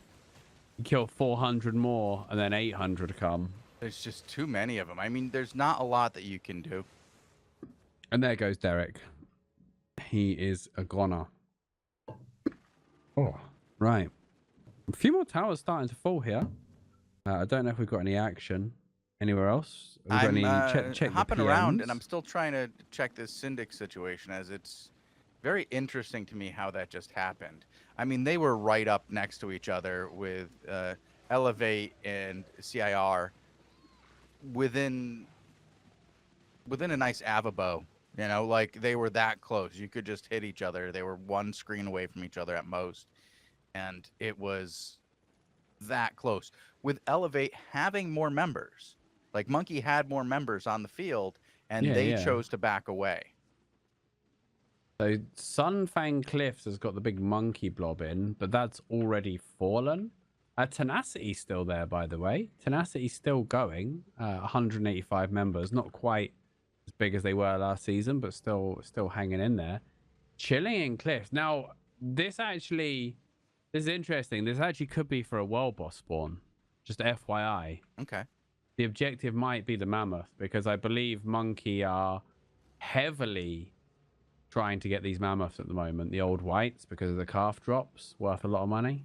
You kill 400 more, and then 800 come. There's just too many of them. I mean, there's not a lot that you can do. And there goes Derek. He is a goner. Oh, right. A few more towers starting to fall here. I don't know if we've got any action anywhere else. I'm hopping around, and I'm still trying to check this Syndic situation, as it's very interesting to me how that just happened. I mean, they were right up next to each other with Elevate and CIR within a nice Avabo. Like they were that close. You could just hit each other. They were one screen away from each other at most. And it was that close. With Elevate having more members, like Monkey had more members on the field, and they chose to back away. So Sunfang Cliffs has got the big monkey blob in, but that's already fallen. Tenacity's still there, by the way. Tenacity's still going. 185 members, not quite as big as they were last season, but still hanging in there. Chilling in Cliffs. Now, this is interesting. This actually could be for a world boss spawn. Just FYI. Okay. The objective might be the mammoth, because I believe Monkey are heavily trying to get these mammoths at the moment, the old whites, because of the calf drops, worth a lot of money.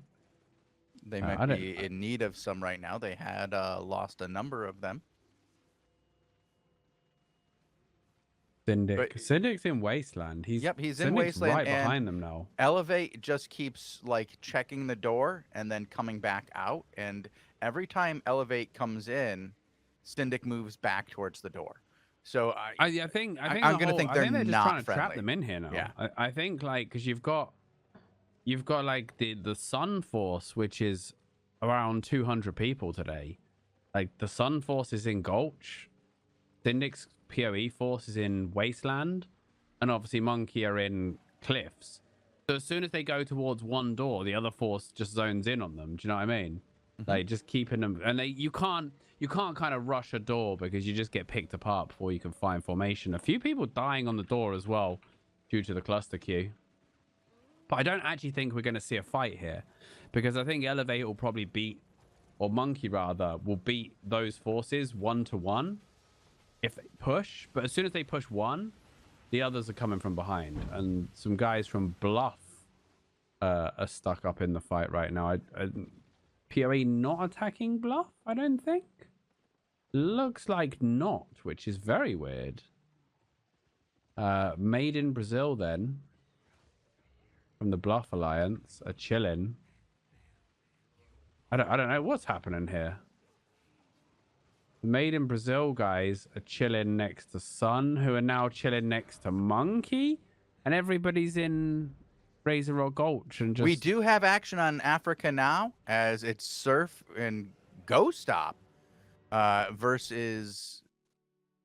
They might be in need of some right now. They had lost a number of them. Syndic's in Wasteland. He's in Wasteland, right behind them now. Elevate just keeps like checking the door and then coming back out. And every time Elevate comes in, Syndic moves back towards the door. So I think I'm gonna think they're they're just not trying to friendly. trap them in here now. Yeah. I think like because you've got like the Sun Force, which is around 200 people today. Like the Sun Force is in Gulch, Syndic's PoE force is in Wasteland, and obviously Monkey are in Cliffs. So as soon as they go towards one door, the other force just zones in on them. Do you know what I mean? Like just keeping them, and you can't kind of rush a door because you just get picked apart before you can find formation. A few people dying on the door as well due to the cluster queue. But I don't actually think we're going to see a fight here because I think Elevate will probably beat, or Monkey rather, will beat those forces 1-to-1 if they push. But as soon as they push one, the others are coming from behind. And some guys from Bluff are stuck up in the fight right now. PoE not attacking Bluff, I don't think. Looks like not, which is very weird. Made in Brazil then. From the Bluff Alliance are chilling. I don't know what's happening here. Made in Brazil guys are chilling next to Sun, who are now chilling next to Monkey, and everybody's in Razor or Gulch. And just... We do have action on Africa now, as it's Surf and Ghost Stop versus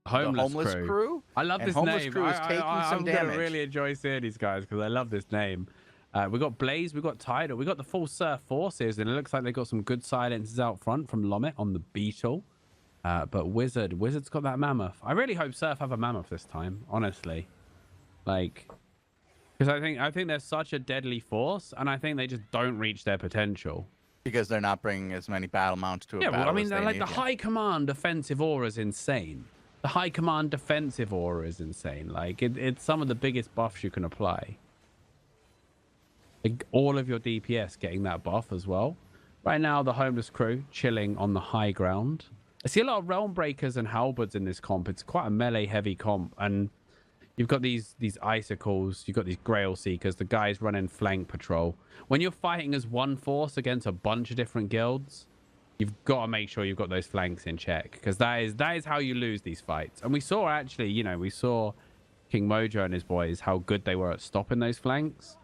the Homeless Crew. I love this Homeless name. Crew is taking some damage. I'm gonna really enjoy seeing these guys because I love this name. We got Blaze, we got Tidal, we got the full Surf forces, and it looks like they got some good silences out front from Lomet on the Beetle. But Wizard's got that Mammoth. I really hope Surf have a Mammoth this time, honestly. Like, because I think they're such a deadly force, and I think they just don't reach their potential. Because they're not bringing as many battle mounts to a battle. Yeah, well, I mean, as they're they like need, the High Command defensive aura is insane. The High Command defensive aura is insane. Like, it's some of the biggest buffs you can apply. Like, all of your DPS getting that buff as well. Right now, the Homeless Crew chilling on the high ground. I see a lot of Realm Breakers and Halberds in this comp. It's quite a melee-heavy comp, and you've got these Icicles, you've got these Grail Seekers, the guys running flank patrol. When you're fighting as one force against a bunch of different guilds, you've got to make sure you've got those flanks in check, because that is how you lose these fights. And we saw actually, you know, we saw King Mojo and his boys, how good they were at stopping those flanks.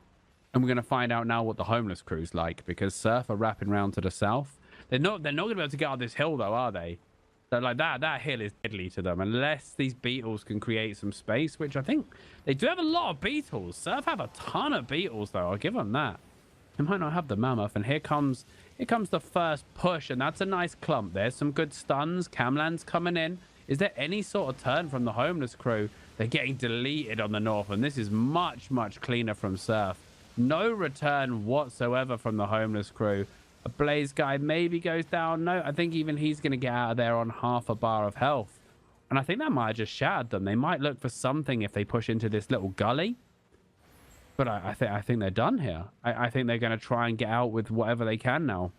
And we're going to find out now what the Homeless Crew's like, because Surf are wrapping around to the south. They're not going to be able to get out this hill, though, are they? So, like, that hill is deadly to them, unless these beetles can create some space, which I think they do have a lot of beetles. Surf have a ton of beetles, though. I'll give them that. They might not have the Mammoth, and here comes the first push, and that's a nice clump. There's some good stuns. Camlan's coming in. Is there any sort of turn from the Homeless Crew? They're getting deleted on the north, and this is much, much cleaner from Surf. No return whatsoever from the Homeless Crew. A Blaze guy maybe goes down. No, I think even he's going to get out of there on half a bar of health. And I think that might have just shattered them. They might look for something if they push into this little gully. But I think they're done here. I think they're going to try and get out with whatever they can now.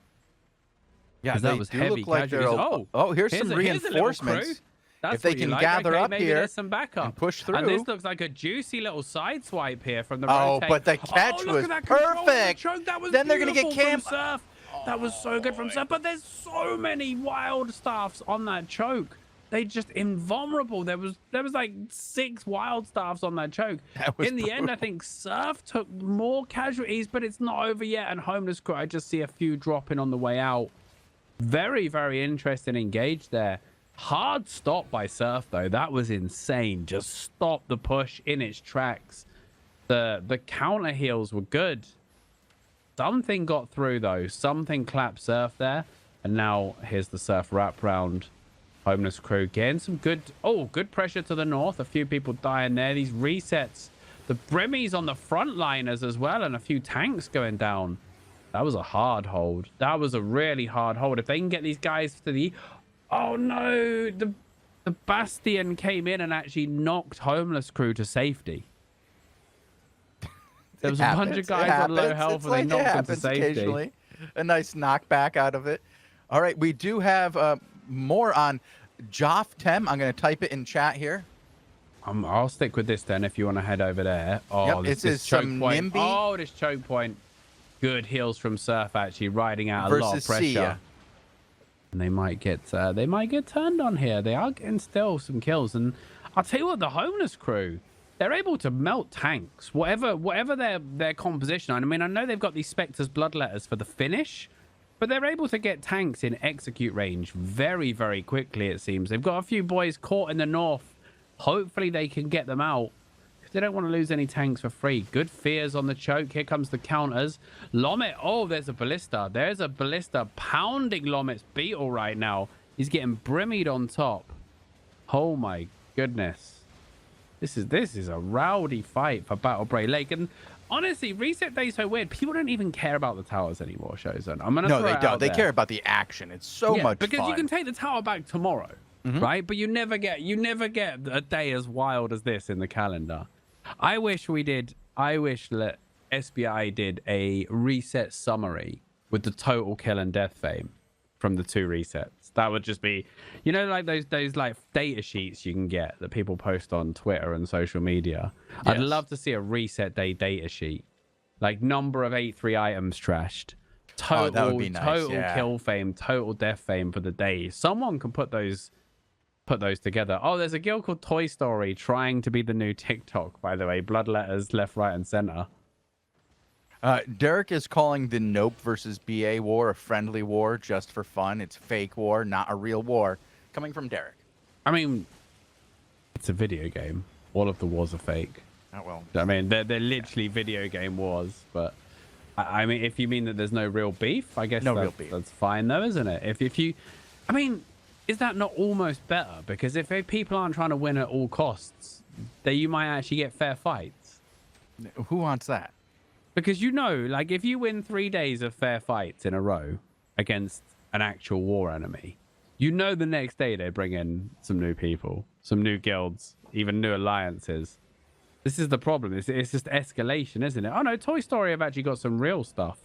Yeah, that was heavy casualties. Here's some reinforcements. That's if they can gather up here some backup and push through. And this looks like a juicy little side swipe here from the rotate. But the catch was perfect. That was then they're going to get camped. That was so good from Surf. But there's so many wild staffs on that choke. They just invulnerable. There was like 6 wild staffs on that choke. In the end, I think Surf took more casualties, but it's not over yet. And Homeless Crew, I just see a few dropping on the way out. Very, very interesting engage there. Hard stop by Surf, though. That was insane. Just stop the push in its tracks. The counter heals were good. Something got through, though. Something clapped Surf there. And now here's the Surf wrap round. Homeless Crew getting some good pressure to the north. A few people dying there. These resets. The Brimmies on the frontliners as well, and a few tanks going down. That was a hard hold. That was a really hard hold. If they can get these guys to the... Oh no, the Bastion came in and actually knocked Homeless Crew to safety. There was a bunch of guys on low health and they knocked them to safety. A nice knockback out of it. All right, we do have more on Joff Tem. I'm going to type it in chat here. I'll stick with this then if you want to head over there. Oh, yep, this choke point. NIMBY. Oh, this choke point. Good heals from Surf actually riding out a lot of pressure. Sia. And they might get turned on here. They are getting still some kills, and I'll tell you what, the homeless crew, they're able to melt tanks, whatever their composition. I mean, I know they've got these Spectre's bloodletters for the finish, but they're able to get tanks in execute range very, very quickly, it seems. They've got a few boys caught in the north. Hopefully they can get them out. They don't want to lose any tanks for free. Good fears on the choke. Here comes the counters. Lomet. Oh, there's a ballista. There's a ballista pounding Lomet's beetle right now. He's getting brimmied on top. Oh my goodness. This is a rowdy fight for Battle Bray Lake. And honestly, reset day is so weird. People don't even care about the towers anymore, Shozen. No, they don't. They care about the action. It's so much because fun. You can take the tower back tomorrow, right? But you never get a day as wild as this in the calendar. I wish that SBI did a reset summary with the total kill and death fame from the 2 resets. That would just be, you know, like those like data sheets you can get that people post on Twitter and social media. Yes. I'd love to see a reset day data sheet, like number of 8-3 items trashed, total, that would be nice. Total kill fame, total death fame for the day. Someone can put those together. Oh, there's a guild called Toy Story trying to be the new TikTok, by the way. Bloodletters left, right, and center. Derek is calling the Nope versus BA war a friendly war just for fun. It's fake war, not a real war. Coming from Derek. I mean, it's a video game. All of the wars are fake. Oh, well. I mean, they're literally video game wars. But I mean, if you mean that there's no real beef, I guess real beef. That's fine, though, isn't it? If you, I mean, is that not almost better? Because if people aren't trying to win at all costs, then you might actually get fair fights. Who wants that? Because, you know, like if you win 3 days of fair fights in a row against an actual war enemy, you know the next day they bring in some new people, some new guilds, even new alliances. This is the problem. It's just escalation, isn't it? Oh, no, Toy Story have actually got some real stuff.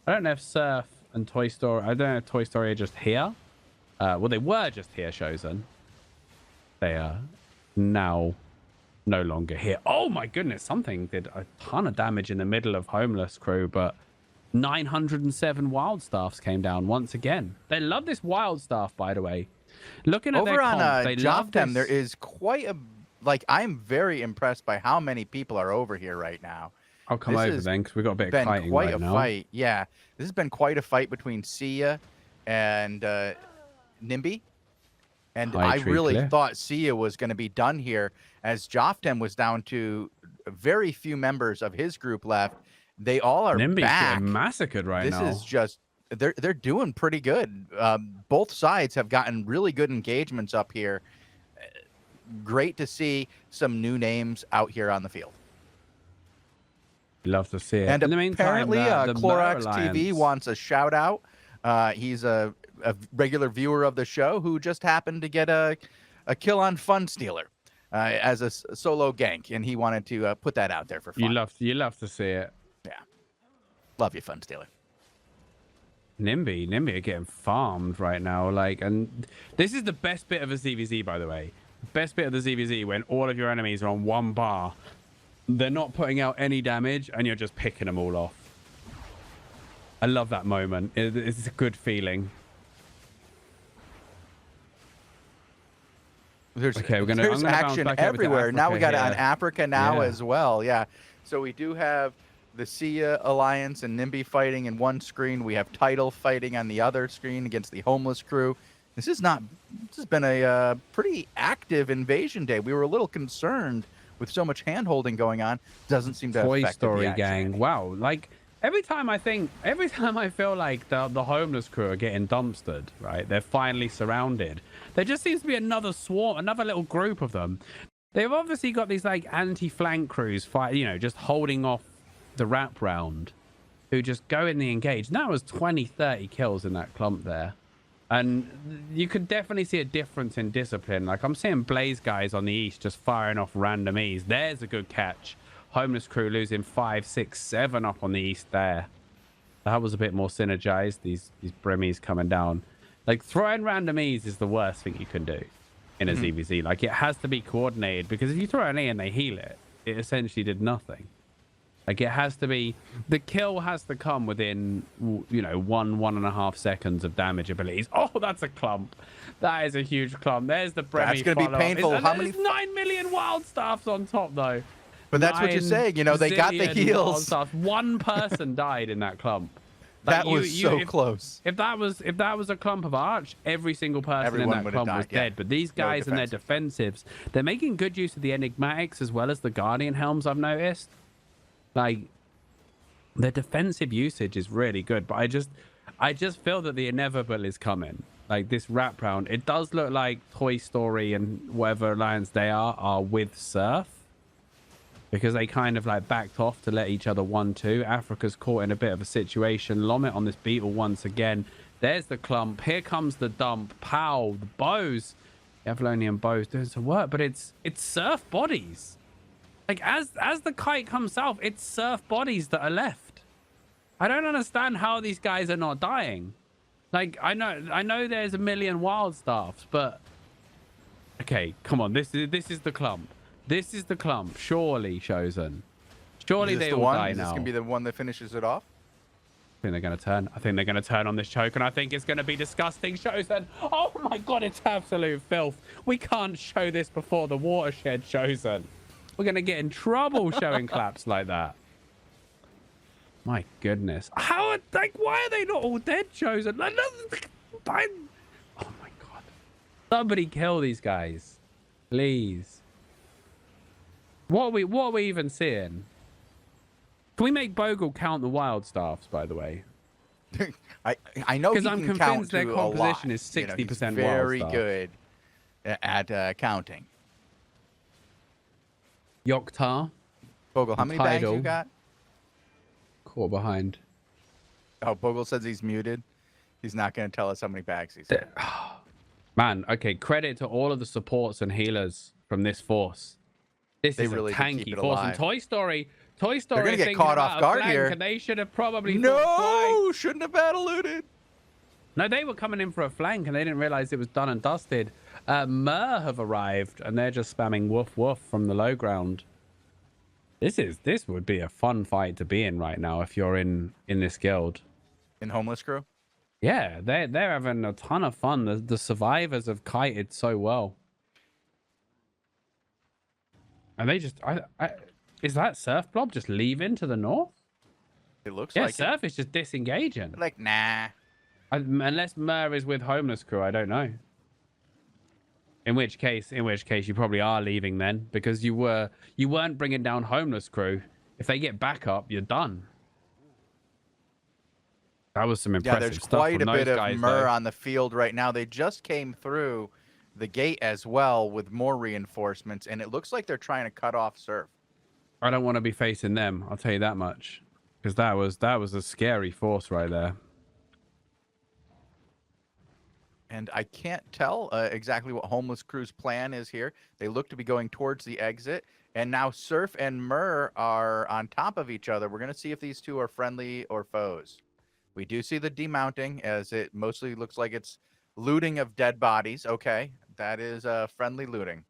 I don't know if Surf and Toy Story... I don't know if Toy Story are just here. Well, they were just here, Shozen. They are now... no longer here. Oh my goodness, something did a ton of damage in the middle of homeless crew, but 907 wild staffs came down once again. They love this wild staff, by the way. Looking at over their on comp, they love Joftem, this. there is quite a I'm very impressed by how many people are over here right now. I'll come over then because we've got a bit of fighting quite right a now. fight. Yeah, this has been quite a fight between Sia and Nimby. And I really thought Sia was going to be done here, as Joftem was down to very few members of his group left. They all are Nimby's back. getting massacred right now. This is just they're doing pretty good. Both sides have gotten really good engagements up here. Great to see some new names out here on the field. Love to see it. And in the meantime, apparently, the Clorox Mer TV wants a shout out. He's a regular viewer of the show who just happened to get a kill on Fun Stealer as a solo gank, and he wanted to put that out there for fun. You love to see it. Yeah, love you, Fun Stealer. Nimby are getting farmed right now. Like, and this is the best bit of a ZVZ, by the way. Best bit of the ZVZ when all of your enemies are on one bar. They're not putting out any damage, and you're just picking them all off. I love that moment. It's a good feeling. There's there's action everywhere. Now we got it on here. Africa now as well. Yeah. So we do have the Sia Alliance and Nimby fighting in one screen. We have Tidal fighting on the other screen against the homeless crew. This has been a pretty active invasion day. We were a little concerned with so much hand-holding going on. Doesn't seem to have affected the Toy Story action gang. any. Wow. Like, every time I feel like the homeless crew are getting dumpstered, right? They're finally surrounded. There just seems to be another swarm, another little group of them. They've obviously got these like anti-flank crews just holding off the wrap round, who just go in the engage. And that was 20-30 kills in that clump there. And you could definitely see a difference in discipline. Like, I'm seeing Blaze guys on the east just firing off random E's. There's a good catch. Homeless crew losing 5, 6, 7 up on the east there. That was a bit more synergized. These brimmies coming down. Like, throwing random E's is the worst thing you can do in a ZVZ. Like, it has to be coordinated, because if you throw an E and they heal it, it essentially did nothing. Like it has to be, the kill has to come within, you know, 1.5 seconds of damage abilities. Oh, that's a clump. That is a huge clump. There's the Bremy. That's going to be painful. How many? 9 million wild staffs on top though. But that's what you're saying. You know, they got the heals. One person died in that clump. That was so close. If that was a clump of Arch, every single person in that clump was dead. But these guys and their defensives, they're making good use of the enigmatics as well as the Guardian helms. I've noticed. Like, their defensive usage is really good, but I just feel that the inevitable is coming. Like this wrap round, it does look like Toy Story and whatever alliance they are with Surf, because they kind of like backed off to let each other 1-2. Africa's caught in a bit of a situation. Lomit on this beetle once again. There's the clump. Here comes the dump. Pow, the bows. Avalonian bows doing some work, but it's Surf bodies. Like, as the kite comes south, it's Surf bodies that are left. I don't understand how these guys are not dying. Like, I know there's a million wild staffs, but... Okay, come on. This is the clump. This is the clump. Surely, Shozen. Surely they all die now. Is this going to be the one that finishes it off? I think they're going to turn. I think they're going to turn on this choke, and I think it's going to be disgusting. Shozen. Oh, my God, it's absolute filth. We can't show this before the watershed, Shozen. We're going to get in trouble showing claps like that. My goodness. Why are they not all dead, Shozen? Oh my God. Somebody kill these guys. Please. What are we even seeing? Can we make Bogul count the wild staffs, by the way? I know because I'm convinced their composition is 60% wild staff. Very good at counting. Yoktar. Bogul, how many bags you got? Caught behind. Oh, Bogul says he's muted. He's not going to tell us how many bags he's got. Man, okay, credit to all of the supports and healers from this force. This is really a tanky force. And Toy Story they're going to get caught off guard here. And they should have probably shouldn't have battle looted. No, they were coming in for a flank and they didn't realize it was done and dusted. Mer have arrived and they're just spamming woof woof from the low ground. This would be a fun fight to be in right now if you're in this guild. In Homeless Crew? Yeah, they're having a ton of fun. The survivors have kited so well. And they just is that Surf Blob just leaving to the north? It looks like Surf is just disengaging. Like, nah. Unless Mer is with Homeless Crew, I don't know. In which case you probably are leaving then, because you weren't bringing down Homeless Crew. If they get back up, you're done. That was some impressive stuff. Yeah, there's quite a bit of Mer on the field right now. They just came through the gate as well with more reinforcements, and it looks like they're trying to cut off Surf. I don't want to be facing them. I'll tell you that much, because that was a scary force right there. And I can't tell exactly what Homeless Crew's plan is here. They look to be going towards the exit. And now Surf and Mer are on top of each other. We're going to see if these two are friendly or foes. We do see the demounting, as it mostly looks like it's looting of dead bodies. Okay, that is friendly looting.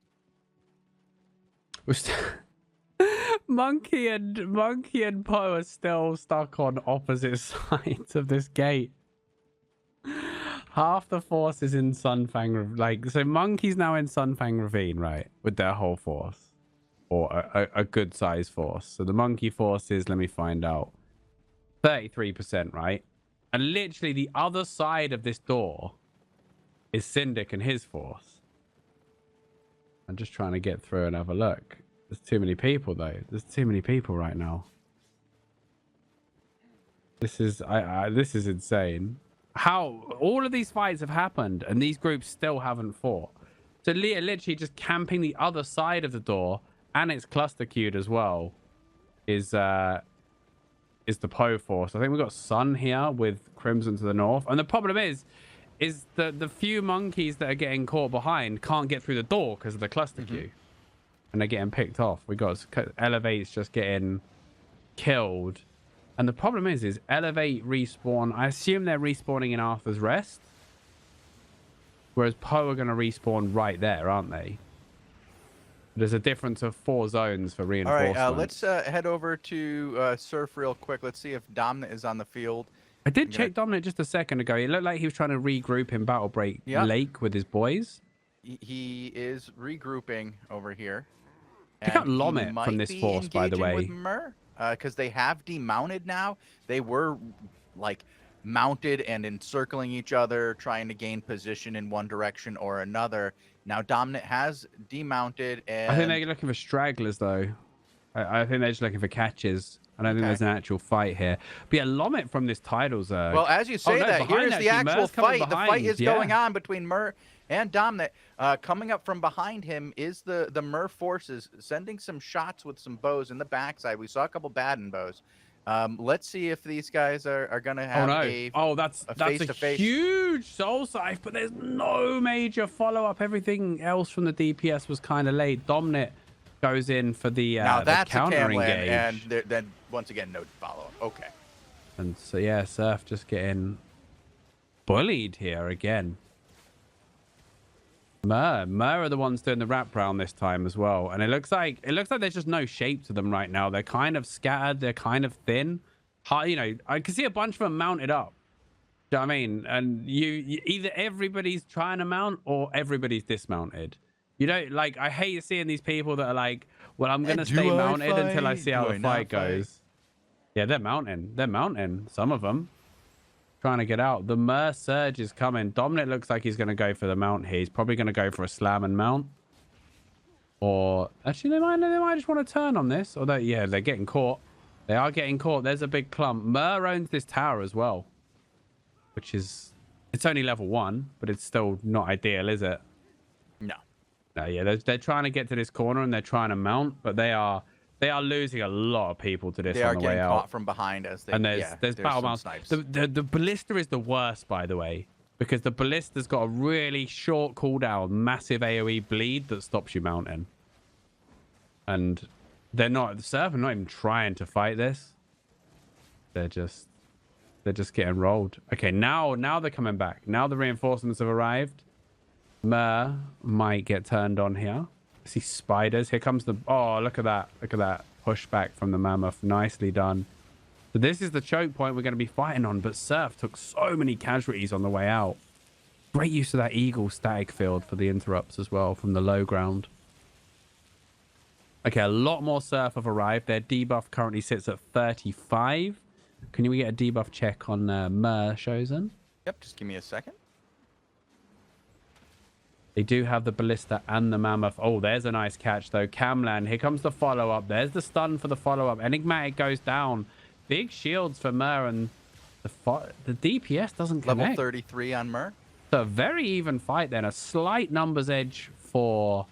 Monkey and Poe are still stuck on opposite sides of this gate. Half the force is in Sunfang, so Monkey's now in Sunfang Ravine, right, with their whole force, or a good size force. So the Monkey force is, let me find out, 33%, right? And literally the other side of this door is Syndic and his force. I'm just trying to get through and have a look. There's too many people though. There's too many people right now. This is this is insane. How all of these fights have happened and these groups still haven't fought. So Leah literally just camping the other side of the door, and it's cluster queued as well, is the Poe force. I think we've got Sun here with Crimson to the north. And the problem is the few monkeys that are getting caught behind can't get through the door because of the cluster queue. And they're getting picked off. We got Elevate's just getting killed. And the problem is Elevate respawn. I assume they're respawning in Arthur's Rest. Whereas Poe are going to respawn right there, aren't they? There's a difference of 4 zones for All reinforcements. right, let's head over to Surf real quick. Let's see if Dominic is on the field. I did check Dominic just a second ago. It looked like he was trying to regroup in Battle Break Lake with his boys. He is regrouping over here. Pick out Lomit from this force, by the way. Because they have demounted now. They were like mounted and encircling each other, trying to gain position in one direction or another. Now Dominic has demounted, and I think they're looking for stragglers, though. I think they're just looking for catches. I don't think there's an actual fight here. But yeah, Lomit from this title zone. Well, as you say that, here's the actual fight. The fight is going on between Mur and Dominic. Coming up from behind him is the Mur forces, sending some shots with some bows in the backside. We saw a couple Baden bows. Let's see if these guys are going to have that's a huge soul scythe, but there's no major follow-up. Everything else from the DPS was kind of late. Dominic goes in for the counter engage. And then once again, no follow-up. Okay. And so, yeah, Surf just getting bullied here again. Mur are the ones doing the wrap round this time as well, and it looks like there's just no shape to them right now. They're kind of scattered, they're kind of thin. You know, I can see a bunch of them mounted up. Do you know what I mean? And you either everybody's trying to mount or everybody's dismounted. You don't like. I hate seeing these people that are like, "Well, I'm gonna stay mounted until I see how the fight goes." Yeah, they're mounting. They're mounting. Some of them. Trying to get out. The Mur surge is coming. Dominic looks like he's going to go for the mount here. He's probably going to go for a slam and mount. Or actually, they might just want to turn on this. Although, yeah, they're getting caught. They are getting caught. There's a big clump. Mur owns this tower as well, which is it's only level 1, but it's still not ideal, is it? No. No, yeah, they're trying to get to this corner and they're trying to mount, but they are losing a lot of people to this on the way out. They are getting caught from behind as they... And there's battle mounts. The ballista is the worst, by the way, because the ballista's got a really short cooldown, massive AoE bleed that stops you mounting. And the Surf are not even trying to fight this. They're just getting rolled. Okay, now they're coming back. Now the reinforcements have arrived. Mur might get turned on here. I see spiders. Here comes the... Oh, look at that. Look at that. Pushback from the Mammoth. Nicely done. So this is the choke point we're going to be fighting on, but Surf took so many casualties on the way out. Great use of that Eagle static field for the interrupts as well from the low ground. Okay, a lot more Surf have arrived. Their debuff currently sits at 35. Can we get a debuff check on Mur, Shozen? Yep, just give me a second. They do have the Ballista and the Mammoth. Oh, there's a nice catch, though. Camlan, here comes the follow-up. There's the stun for the follow-up. Enigmatic goes down. Big shields for Mur, and the DPS doesn't connect. Level 33 on Mur. So a very even fight then. A slight numbers edge for,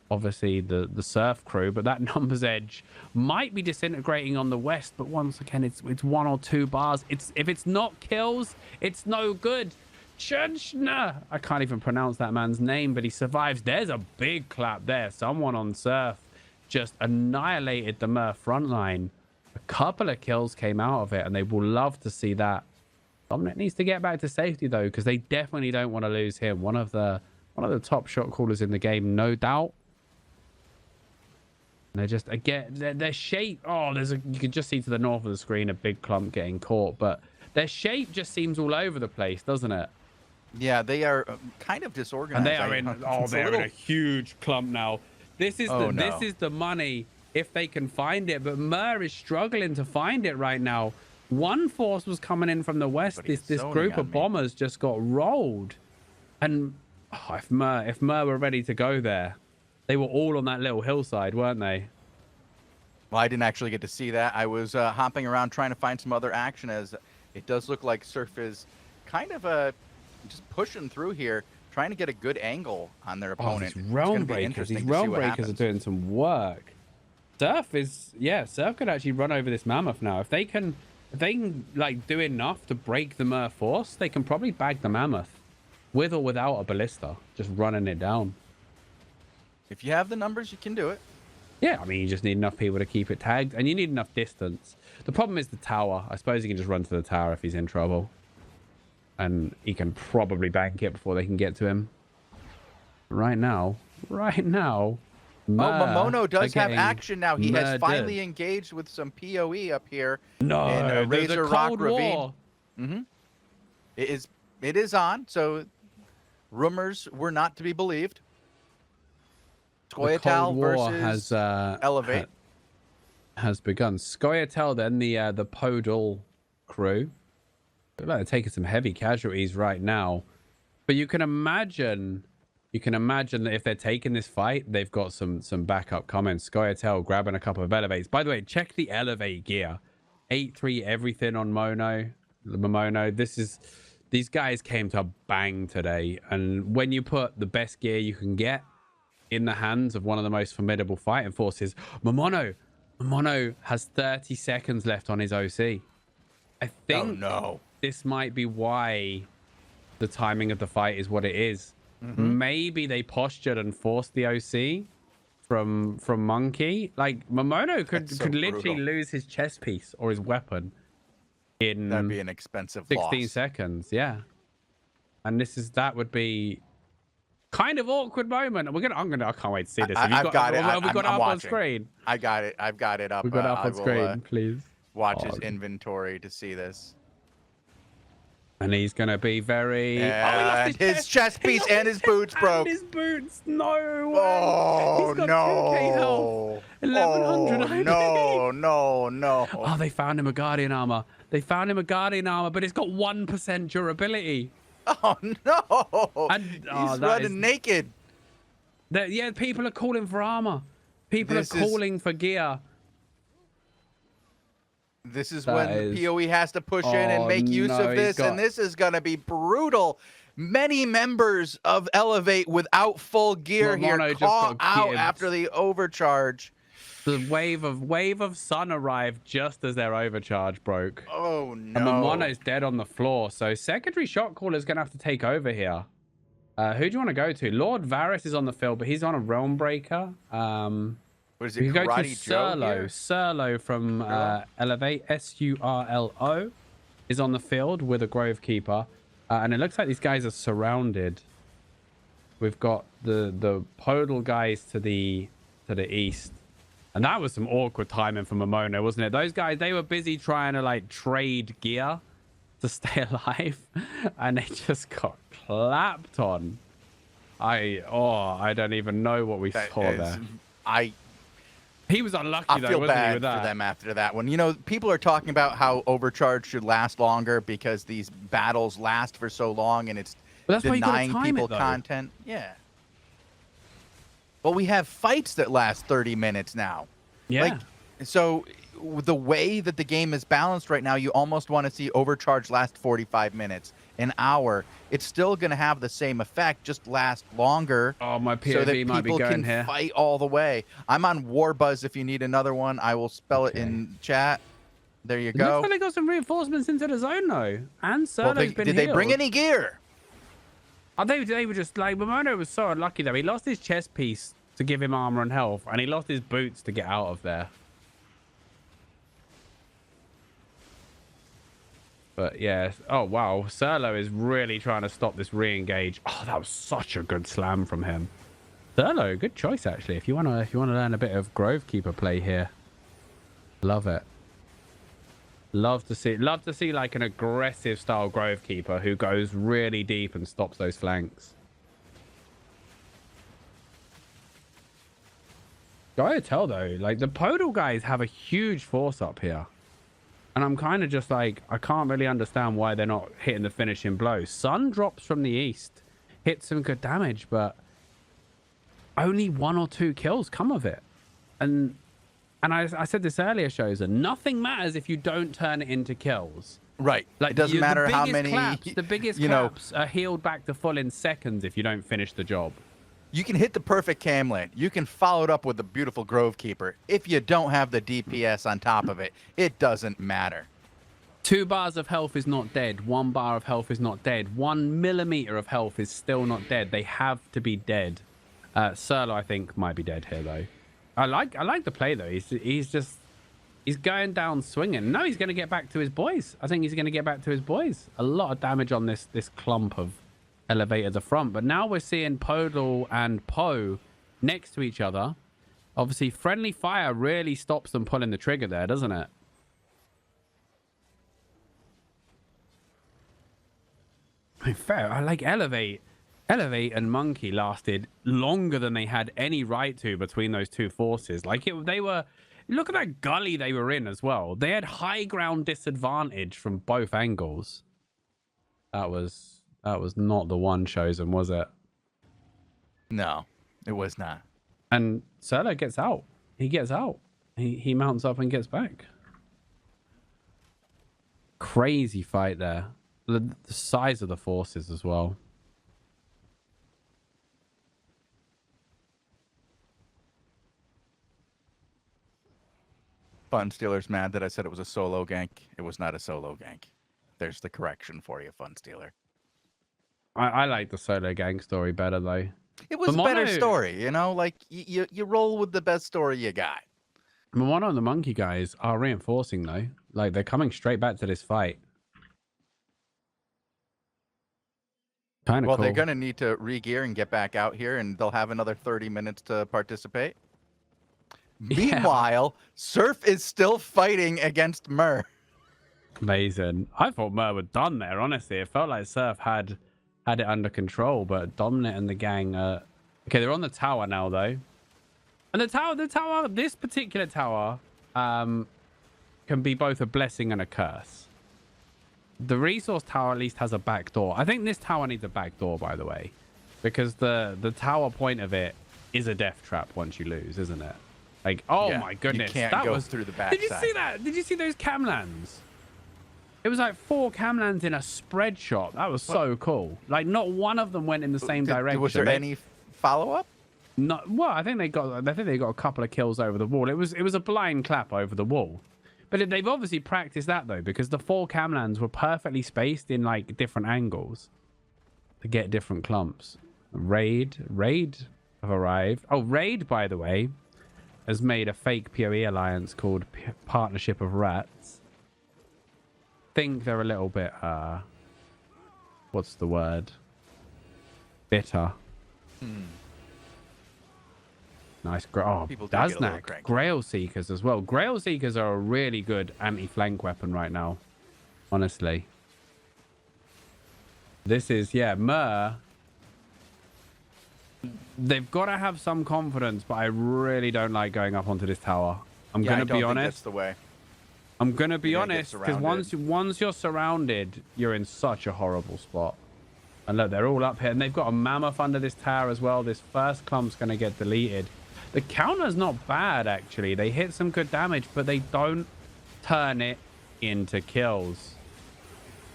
obviously, the Surf crew, but that numbers edge might be disintegrating on the west, but once again, it's 1 or 2 bars. If it's not kills, it's no good. Chunchna. I can't even pronounce that man's name, but he survives. There's a big clap there. Someone on Surf just annihilated the Mur frontline. A couple of kills came out of it, and they will love to see that. Dominic needs to get back to safety, though, because they definitely don't want to lose him. One of the top shot callers in the game, no doubt. And they're just, again, their shape. Oh, you can just see to the north of the screen a big clump getting caught, but their shape just seems all over the place, doesn't it? Yeah, they are kind of disorganized. And they are in a huge clump now. This is the money if they can find it, but Mur is struggling to find it right now. One force was coming in from the west. This group of bombers just got rolled. And if Mur were ready to go there, they were all on that little hillside, weren't they? Well, I didn't actually get to see that. I was hopping around trying to find some other action, as it does look like Surf is kind of just pushing through here, trying to get a good angle on their opponent. These realm breakers are doing some work. Surf could actually run over this Mammoth now. If they can like do enough to break the Mur force, they can probably bag the Mammoth with or without a ballista, just running it down. If you have the numbers, you can do it. Yeah, I mean, you just need enough people to keep it tagged, and you need enough distance. The problem is the tower. I suppose he can just run to the tower if he's in trouble. And he can probably bank it before they can get to him. Right now, Momono are does have getting action now. He has murdered. finally engaged with some PoE up here No, in Razor Rock Cold Ravine. War. It is on, so rumors were not to be believed. The Cold Scoia'tael War versus has Elevate. has begun. Scoia'tael, then the Podol crew. They're like taking some heavy casualties right now, but you can imagine that if they're taking this fight, they've got some backup coming. Scoia'tael grabbing a couple of elevates. By the way, check the elevate gear. 8-3 everything on Momono. These guys came to bang today, and when you put the best gear you can get in the hands of one of the most formidable fighting forces, Momono has 30 seconds left on his OC. I think this might be why the timing of the fight is what it is. Maybe they postured and forced the OC from Monkey. Like Momono could literally lose his chest piece or his weapon in That'd be an expensive 16 loss. seconds. Yeah, and that would be kind of awkward moment. I can't wait to see this. I've got it. Have we got it I'm up watching. on screen? I got it. I've got it up. We've got it up on will, screen, please. Watch his inventory to see this. And he's gonna be very. And his chest piece and his boots broke. And his boots. No way. Oh He's got no! 2K health. 1100. No! Oh, they found him a guardian armor. But it's got 1% durability. Oh no! And He's running naked. Yeah, people are calling for armor. People are calling for gear. This is when the PoE has to push in and make use of this, and this is going to be brutal. Many members of Elevate without full gear here call out after the overcharge. The wave of sun arrived just as their overcharge broke. Oh no! And Momono's dead on the floor, so secondary shot caller's going to have to take over here. Who do you want to go to? Lord Varus is on the field, but he's on a Realm Breaker. What is it? You go to Surlo. Surlo from Elevate, Surlo, is on the field with a Grove Keeper. And it looks like these guys are surrounded. We've got the Podal guys to the east. And that was some awkward timing for Momono, wasn't it? Those guys, they were busy trying to like trade gear to stay alive. And they just got clapped on. I don't even know what we saw there. He was unlucky, I though, feel wasn't he, bad with that? for them after that one. You know, people are talking about how Overcharge should last longer because these battles last for so long and it's denying people content. Yeah. Well, we have fights that last 30 minutes now. Yeah. So the way that the game is balanced right now, you almost want to see Overcharge last 45 minutes, an hour. It's still going to have the same effect, just last longer. Oh, my POV so that might be people going can here. fight all the way. I'm on Warbuzz if you need another one. I will spell it in chat. There you go. Looks like they got some reinforcements into the zone, though. And Surlo's been did they bring any gear? Oh, they were just like, Momono was so unlucky, though. He lost his chest piece to give him armor and health, and he lost his boots to get out of there. But yeah, oh wow, Surlo is really trying to stop this re-engage. Oh, that was such a good slam from him. Surlo, good choice actually. If you wanna learn a bit of Grove Keeper play here, love it. Love to see like an aggressive style Grove Keeper who goes really deep and stops those flanks. Gotta tell though, like the Podal guys have a huge force up here. And I'm kind of just like, I can't really understand why they're not hitting the finishing blow. Sun drops from the east, hits some good damage, but only 1 or 2 kills come of it. And I said this earlier, Shozen, nothing matters if you don't turn it into kills. Right. Like, it doesn't matter how many... The biggest claps are healed back to full in seconds if you don't finish the job. You can hit the perfect cam lane. You can follow it up with a beautiful Grove Keeper. If you don't have the DPS on top of it, it doesn't matter. 2 bars of health is not dead. 1 bar of health is not dead. 1 millimeter of health is still not dead. They have to be dead. Surlo, I think, might be dead here, though. I like the play, though. He's going down swinging. No, he's going to get back to his boys. I think he's going to get back to his boys. A lot of damage on this clump of Elevate at the front, but now we're seeing Podal and Poe next to each other. Obviously, friendly fire really stops them pulling the trigger there, doesn't it? I mean, fair. I like Elevate. Elevate and Monkey lasted longer than they had any right to between those two forces. Like, they were... Look at that gully they were in as well. They had high ground disadvantage from both angles. That was not the one Shozen, was it? No, it was not. And Solo gets out. He gets out. He mounts up and gets back. Crazy fight there. The size of the forces as well. Fun Stealer's mad that I said it was a solo gank. It was not a solo gank. There's the correction for you, Fun Stealer. I like the solo gang story better though. It was a better story, you know? Like, you roll with the best story you got. Momono and the Monkey guys are reinforcing though. Like, they're coming straight back to this fight. Kind of Well, cool. they're going to need to re-gear and get back out here, and they'll have another 30 minutes to participate. Yeah. Meanwhile, Surf is still fighting against Mur. Amazing. I thought Mur were done there, honestly. It felt like Surf had it under control, but Dominant and the gang... Okay, they're on the tower now, though. And the tower, this particular tower can be both a blessing and a curse. The resource tower at least has a back door. I think this tower needs a back door, by the way, because the tower point of it is a death trap once you lose, isn't it? Like, oh Yeah, my goodness. you can't that go was through the back Did you side. see that? Did you see those camlands? It was like 4 camlands in a spread shot. That was so cool. Like, not one of them went in the same direction. Was there any follow-up? No, well, I think they got a couple of kills over the wall. It was a blind clap over the wall. But they've obviously practiced that though, because the 4 camlands were perfectly spaced in like different angles to get different clumps. Raid have arrived. Oh, Raid, by the way, has made a fake PoE alliance called Partnership of Rats. Think they're a little bit what's the word? Bitter. Nice. Oh, People do get a little Daznak. cranky. Grail Seekers as well. Grail Seekers are a really good anti-flank weapon right now. Honestly. This is, yeah, Mur. They've got to have some confidence, but I really don't like going up onto this tower. I'm going to be honest. That's the way. I'm going to be You're gonna get honest, because surrounded. once you're surrounded, you're in such a horrible spot. And look, they're all up here. And they've got a mammoth under this tower as well. This first clump's going to get deleted. The counter's not bad, actually. They hit some good damage, but they don't turn it into kills.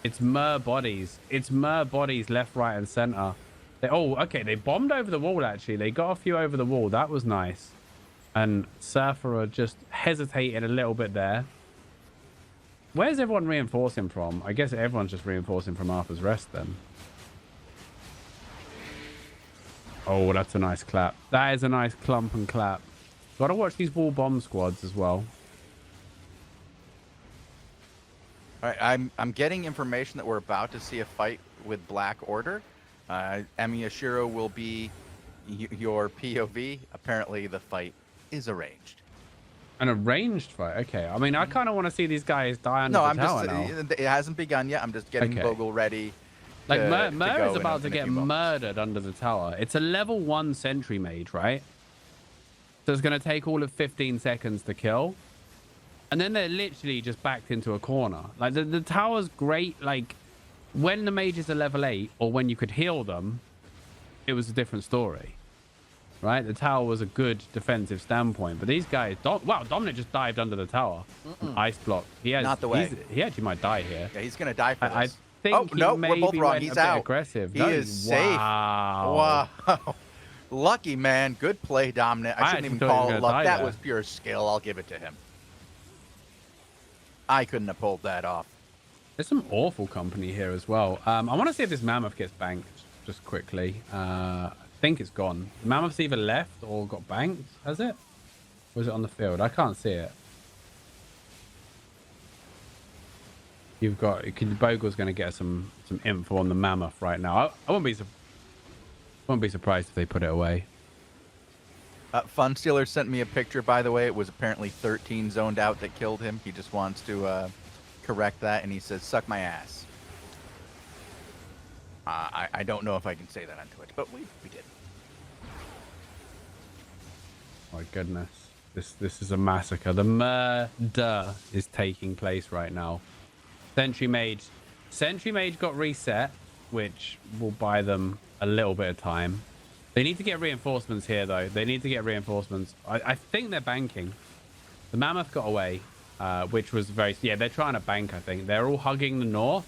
It's Mur bodies. It's Mur bodies left, right, and center. Okay, they bombed over the wall, actually. They got a few over the wall. That was nice. And Surfer are just hesitating a little bit there. Where's everyone reinforcing from? I guess everyone's just reinforcing from Arthur's Rest then. Oh, that's a nice clap. That is a nice clump and clap. Gotta watch these wall bomb squads as well. All right, I'm getting information that we're about to see a fight with Black Order. Amiyashiro will be your POV. Apparently, the fight is arranged. An arranged fight. Okay. I mean, I kind of want to see these guys die under the tower now. It hasn't begun yet. I'm just getting Bogul ready. Like, to Mur go is about to in a get few moments. murdered under the tower. It's a level 1 sentry mage, right? So it's going to take all of 15 seconds to kill. And then they're literally just backed into a corner. Like, the tower's great. Like, when the mages are level 8, or when you could heal them, it was a different story. Right? The tower was a good defensive standpoint. But these guys... Wow, Dominic just dived under the tower. Ice block. Not the way. He actually might die here. Yeah, he's going to die for this. I think no, he we're both maybe wrong. went He's a bit out. aggressive. He No, is safe. Wow. Wow. Lucky, man. Good play, Dominic. I shouldn't actually even thought he was call it gonna luck. die That there. was pure skill. I'll give it to him. I couldn't have pulled that off. There's some awful company here as well. I want to see if this mammoth gets banked just quickly. I think it's gone. The mammoth's either left or got banked. Has it? Or is it on the field? I can't see it. You've got... Bogul's going to get some info on the mammoth right now. I won't be surprised if they put it away. Fun Stealer sent me a picture, by the way. It was apparently 13 zoned out that killed him. He just wants to correct that, and he says, "Suck my ass." I don't know if I can say that on Twitch, but we did. My goodness. This is a massacre. The murder is taking place right now. Sentry Mage got reset, which will buy them a little bit of time. They need to get reinforcements here, though. They need to get reinforcements. I think they're banking. The Mammoth got away, which was very... Yeah, they're trying to bank, I think. They're all hugging the north,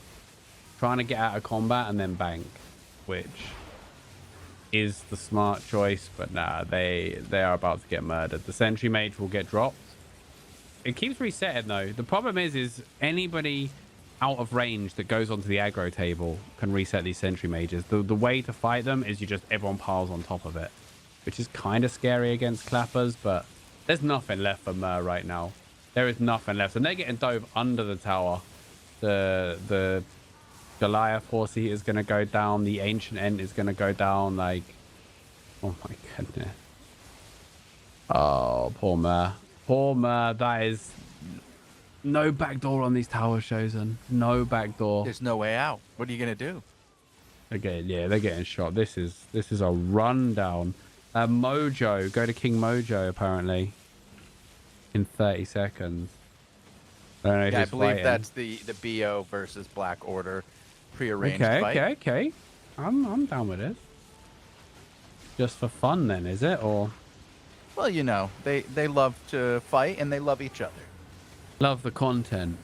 trying to get out of combat and then bank, which is the smart choice. But nah, they are about to get murdered. The Sentry Mage will get dropped. It keeps resetting, though. The problem is anybody out of range that goes onto the aggro table can reset these Sentry Mages. The way to fight them is you just everyone piles on top of it, which is kind of scary against clappers, but there's nothing left for Mer right now. There is nothing left, and they're getting dove under the tower. The Goliath horsey is going to go down. The Ancient Ent is going to go down. Like, oh my goodness. Oh, poor Mer. Poor Mer. That is... No backdoor on these towers, Shozen. No backdoor. There's no way out. What are you gonna do? They're getting shot. This is a rundown. Mojo, go to King Mojo apparently in 30 seconds. I don't know. Yeah, I believe that's the BO versus Black Order prearranged fight. Okay. I'm down with it. Just for fun, then, is it? Or well, you know, they love to fight and they love each other. Love the content.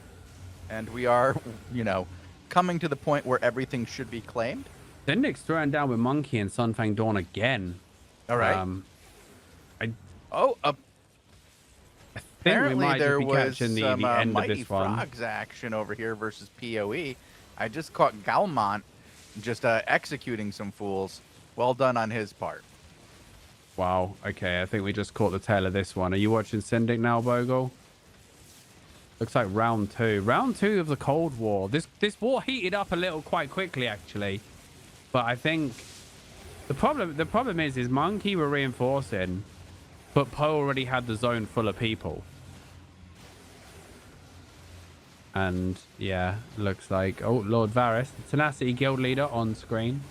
And we are, you know, coming to the point where everything should be claimed. Zendik's throwing down with Monkey and Sunfang Dawn again. All right. Apparently there was some Mighty Frogs action over here versus PoE. I just caught Galmont just executing some fools. Well done on his part. Wow. Okay, I think we just caught the tail of this one. Are you watching Syndic now, Bogul? Looks like round two. Round two of the Cold War. This war heated up a little quite quickly, actually. But I think the problem is Monkey were reinforcing, but Poe already had the zone full of people. And yeah, looks like Lord Varys, the Tenacity Guild leader on screen,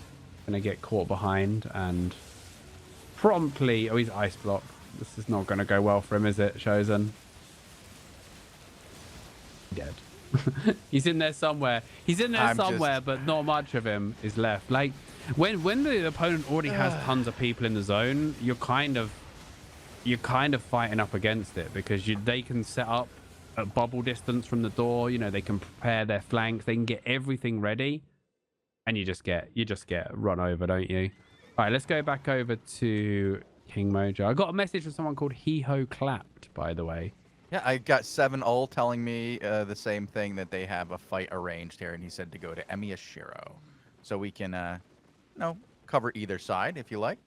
gonna get caught behind and promptly. Oh, he's ice blocked. This is not gonna go well for him, is it, Shozen? Dead. He's in there somewhere. But not much of him is left. Like when the opponent already has tons of people in the zone, you're kind of fighting up against it because they can set up at bubble distance from the door. You know, they can prepare their flanks. They can get everything ready, and you just get run over, don't you? All right, let's go back over to King Mojo. I got a message from someone called He-Ho Clapped, by the way. Yeah, I got 7ul telling me the same thing, that they have a fight arranged here, and he said to go to Emiyashiro. So we can, you know, cover either side if you like.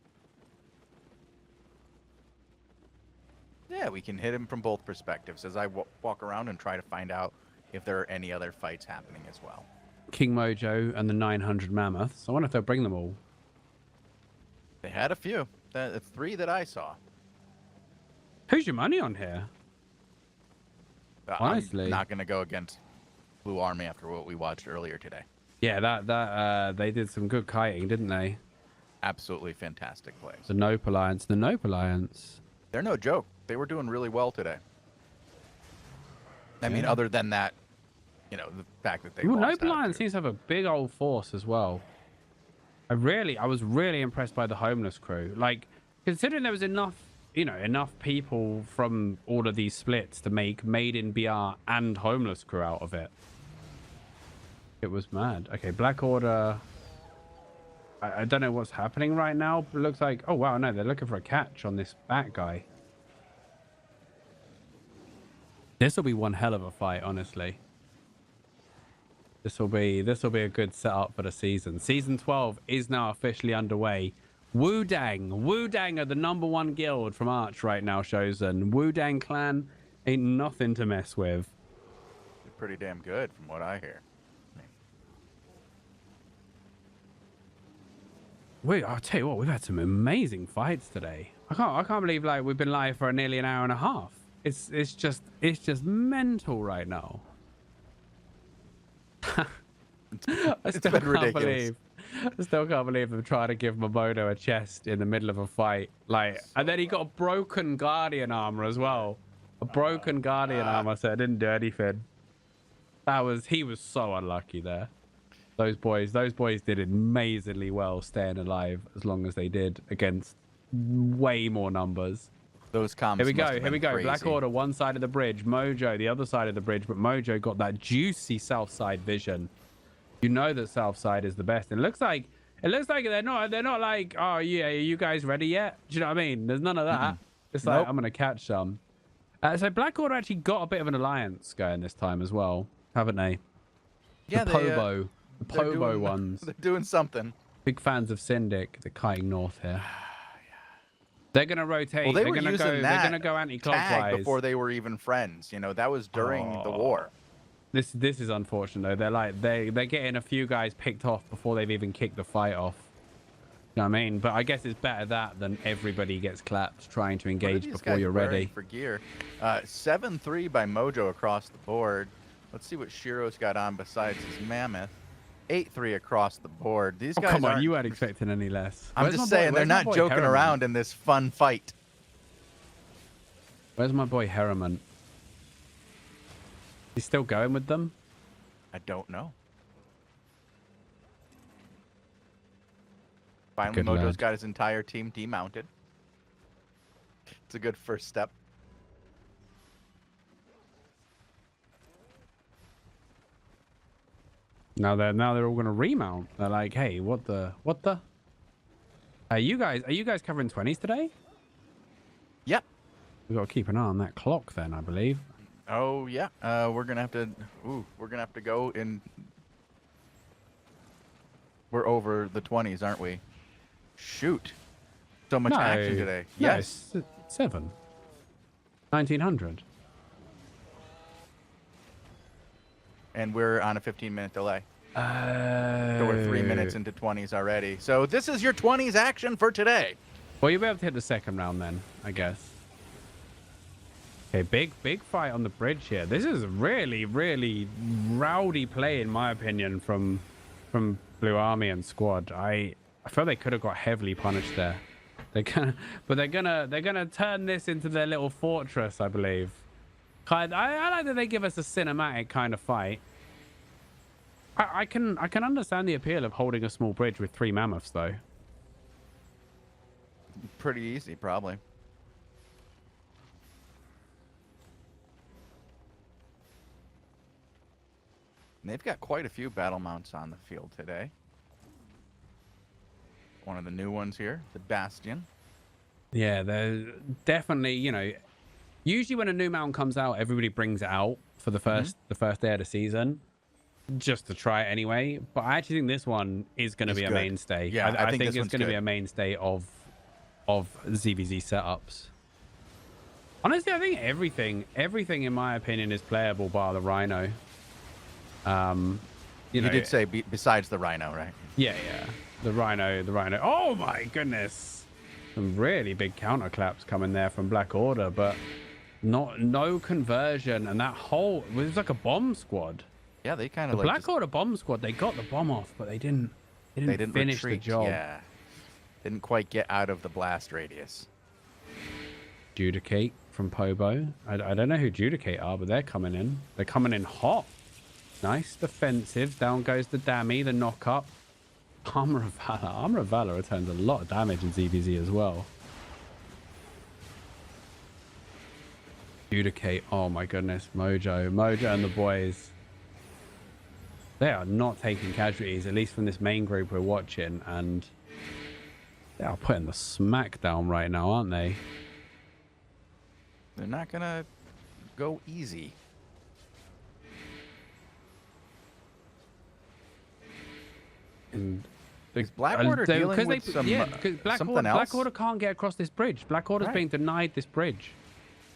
Yeah, we can hit him from both perspectives as I walk around and try to find out if there are any other fights happening as well. King Mojo and the 900 Mammoths. I wonder if they'll bring them all. They had a few. The 3 that I saw. Who's your money on here? Honestly, I'm not going to go against Blue Army after what we watched earlier today. Yeah, that they did some good kiting, didn't they? Absolutely fantastic plays. The Nope Alliance. They're no joke. They were doing really well today. I mean, other than that, you know, the fact that they lost. Nope Alliance seems to have a big old force as well. I was really impressed by the homeless crew. Like, considering there was enough people from all of these splits to make Made in BR and homeless crew out of it. It was mad. Okay, Black Order. I don't know what's happening right now, but it looks like, oh wow, no, they're looking for a catch on this bat guy. This will be one hell of a fight, honestly. This will be a good setup for the season. Season 12 is now officially underway. Wudang are the #1 guild from Arch right now, Shozen. Wudang clan ain't nothing to mess with. They're pretty damn good from what I hear. I'll tell you what, we've had some amazing fights today. I can't believe like we've been live for nearly an hour and a half. It's just mental right now. I still can't believe them trying to give Momodo a chest in the middle of a fight. Like, and then he got a broken guardian armor as well. A broken guardian armor, so it didn't do anything. He was so unlucky there. Those boys did amazingly well staying alive as long as they did against way more numbers. Those comms. Here we go. Crazy. Black Order, one side of the bridge. Mojo, the other side of the bridge. But Mojo got that juicy south side vision. You know that south side is the best. And it looks like they're not like, oh yeah, are you guys ready yet? Do you know what I mean? There's none of that. It's like, I'm gonna catch some. So Black Order actually got a bit of an alliance going this time as well, haven't they? Yeah, the Pobo ones. They're doing something. Big fans of Syndic. They're kiting north here. They're gonna rotate. Well, they're gonna go anti-clockwise before they were even friends. You know, that was during the war. This is unfortunate though. They're getting a few guys picked off before they've even kicked the fight off. You know what I mean? But I guess it's better that than everybody gets clapped trying to engage before you're ready. For gear, 7-3 by Mojo across the board. Let's see what Shiro's got on besides his mammoth. 8-3 across the board. These guys. Come on, you weren't expecting any less. I'm just saying they're not joking around in this fun fight. Where's my boy Harriman? He's still going with them? I don't know. Finally, Mojo's got his entire team demounted. It's a good first step. Now they're all gonna remount. They're like, hey, what the? Are you guys covering 20s today? Yep. We've got to keep an eye on that clock then, I believe. Oh yeah. We're gonna have to go in. We're over the 20s, aren't we? Shoot. So much action today. Yes. 1900. And we're on a 15-minute delay. So we're 3 minutes into 20s already. So this is your 20s action for today. Well, you'll be able to hit the second round then, I guess. Okay, big fight on the bridge here. This is really, really rowdy play, in my opinion, from Blue Army and Squad. I feel they could have got heavily punished there. They're gonna turn this into their little fortress, I believe. I like that they give us a cinematic kind of fight. I can understand the appeal of holding a small bridge with 3 mammoths, though. Pretty easy, probably. And they've got quite a few battle mounts on the field today. One of the new ones here, the Bastion. Yeah, they're definitely, you know, usually when a new mount comes out, everybody brings it out for the first day of the season, just to try it anyway. But I actually think this one is going to be a mainstay. Yeah, I think it's going to be a mainstay of ZVZ setups. Honestly, I think everything in my opinion is playable bar the Rhino. You did say besides the Rhino, right? Yeah. The Rhino. Oh my goodness. Some really big counter claps coming there from Black Order, but no conversion, and that whole it was like a bomb squad. Yeah, they kind of Black Order bomb squad. They got the bomb off, but they didn't finish retreat, the job. Yeah, didn't quite get out of the blast radius. Judicate from Pobo. I don't know who Judicate are, but they're coming in. They're coming in hot. Nice defensive. Down goes the Dammy, the knock up. Armor of Valor. Armor of Valor returns a lot of damage in ZVZ as well. Judicate. Oh my goodness. Mojo and the boys. They are not taking casualties, at least from this main group we're watching, and they are putting the smack down right now, aren't they? They're not gonna go easy. And is Black Order dealing with something else? Black Order can't get across this bridge. Black Order's being denied this bridge,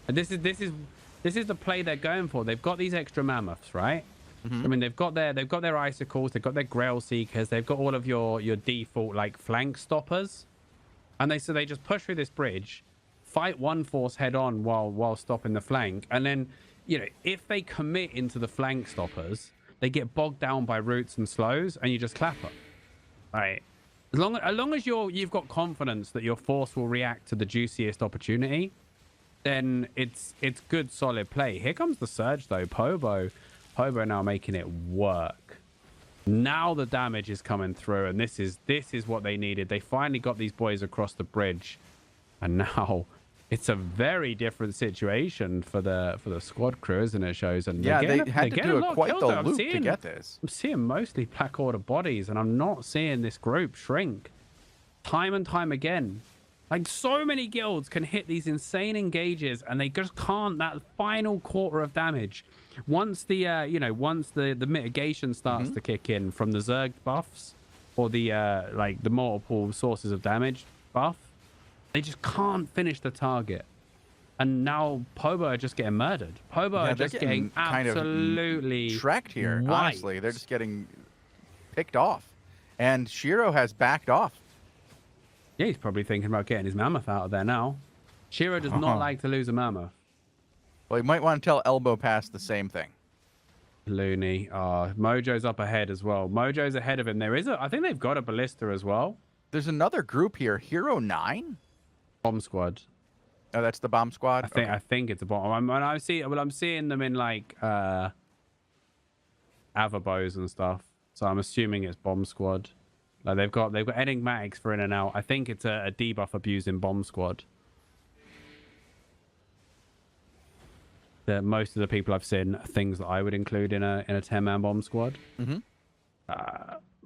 and this is the play they're going for. They've got these extra mammoths, right? I mean, they've got their icicles, they've got their grail seekers, they've got all of your default like flank stoppers, and they just push through this bridge, fight one force head on while stopping the flank, and then if they commit into the flank stoppers, they get bogged down by roots and slows, and you just clap them. Right. As long as you've got confidence that your force will react to the juiciest opportunity, then it's good solid play. Here comes the surge though. Pobo now making it work. Now the damage is coming through, and this is what they needed. They finally got these boys across the bridge, and now it's a very different situation for the squad crew, isn't it, Shozen? Yeah, they had to do quite the loop to get this. I'm seeing mostly Black Order bodies, and I'm not seeing this group shrink time and time again. Like, so many guilds can hit these insane engages, and they just can't. That final quarter of damage, once the once the mitigation starts to kick in from the Zerg buffs or the the multiple sources of damage buff, they just can't finish the target. And now Pobo are just getting murdered. Pobo are just getting absolutely tracked here. wiped. Honestly, they're just getting picked off, and Shiro has backed off. Yeah, he's probably thinking about getting his mammoth out of there now. Shiro does not like to lose a mammoth. Well, you might want to tell Elbow Pass the same thing. Looney. Mojo's up ahead as well. Mojo's ahead of him. I think they've got a ballista as well. There's another group here. Hero 9? Bomb squad. Oh, that's the bomb squad? I think it's a bomb. I'm seeing them in like Avabos and stuff. So I'm assuming it's bomb squad. Like they've got enigmatics for in and out. I think it's a debuff abusing bomb squad. Most of the people I've seen are things that I would include in a 10-man bomb squad.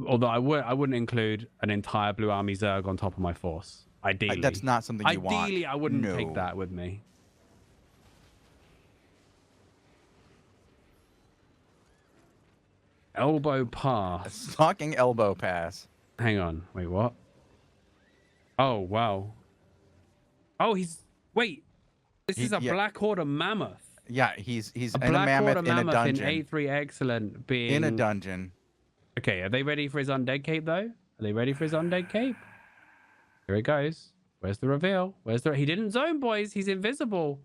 Although I wouldn't include an entire Blue Army Zerg on top of my force. Ideally, that's not something you want. Ideally, I wouldn't take that with me. Elbow pass. Talking elbow pass. Hang on. Wait, what? Oh, wow. Oh, wait. This is a Black Order mammoth. Yeah, he's a in Black a mammoth Order in a dungeon. In A3 Excellent being... In a dungeon. Okay, are they ready for his undead cape, though? Are they ready for his undead cape? Here it goes. Where's the reveal? He didn't zone, boys. He's invisible.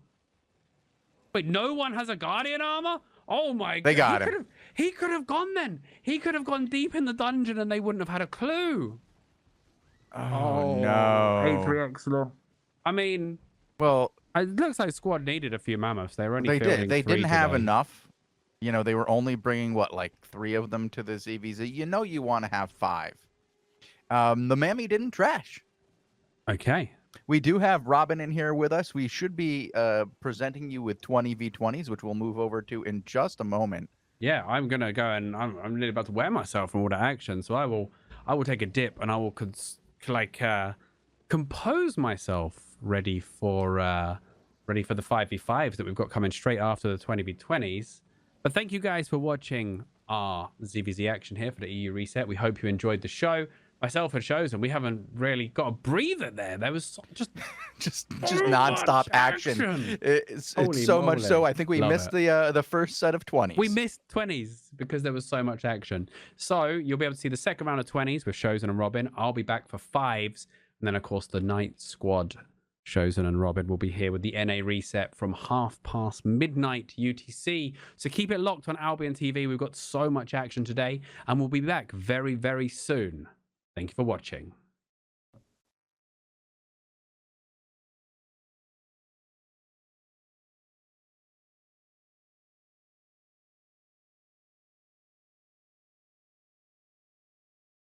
Wait, no one has a Guardian armor? Oh my god. They got him. He could have gone then. He could have gone deep in the dungeon and they wouldn't have had a clue. Oh no. A3 Excellent. I mean, well, it looks like squad needed a few mammoths. They were only They didn't have today. enough. They were only bringing like 3 of them to the ZVZ. You want to have 5. The Mammy didn't trash. Okay. We do have Robin in here with us. We should be presenting you with 20 V20s, which we'll move over to in just a moment. Yeah, I'm gonna go and I'm really about to wear myself from all that action, so I will take a dip and I will compose myself ready for the 5v5s that we've got coming straight after the 20v20s. But thank you guys for watching our ZVZ action here for the EU reset. We hope you enjoyed the show. Myself and Shozen, we haven't really got a breather there. There was just non-stop action. It's so much so. I think we missed the first set of 20s. We missed 20s because there was so much action. So you'll be able to see the second round of 20s with Shozen and Robin. I'll be back for 5s, and then of course the night squad. Shozen and Robin will be here with the NA reset from midnight UTC. So keep it locked on Albion TV. We've got so much action today, and we'll be back very, very soon. Thank you for watching.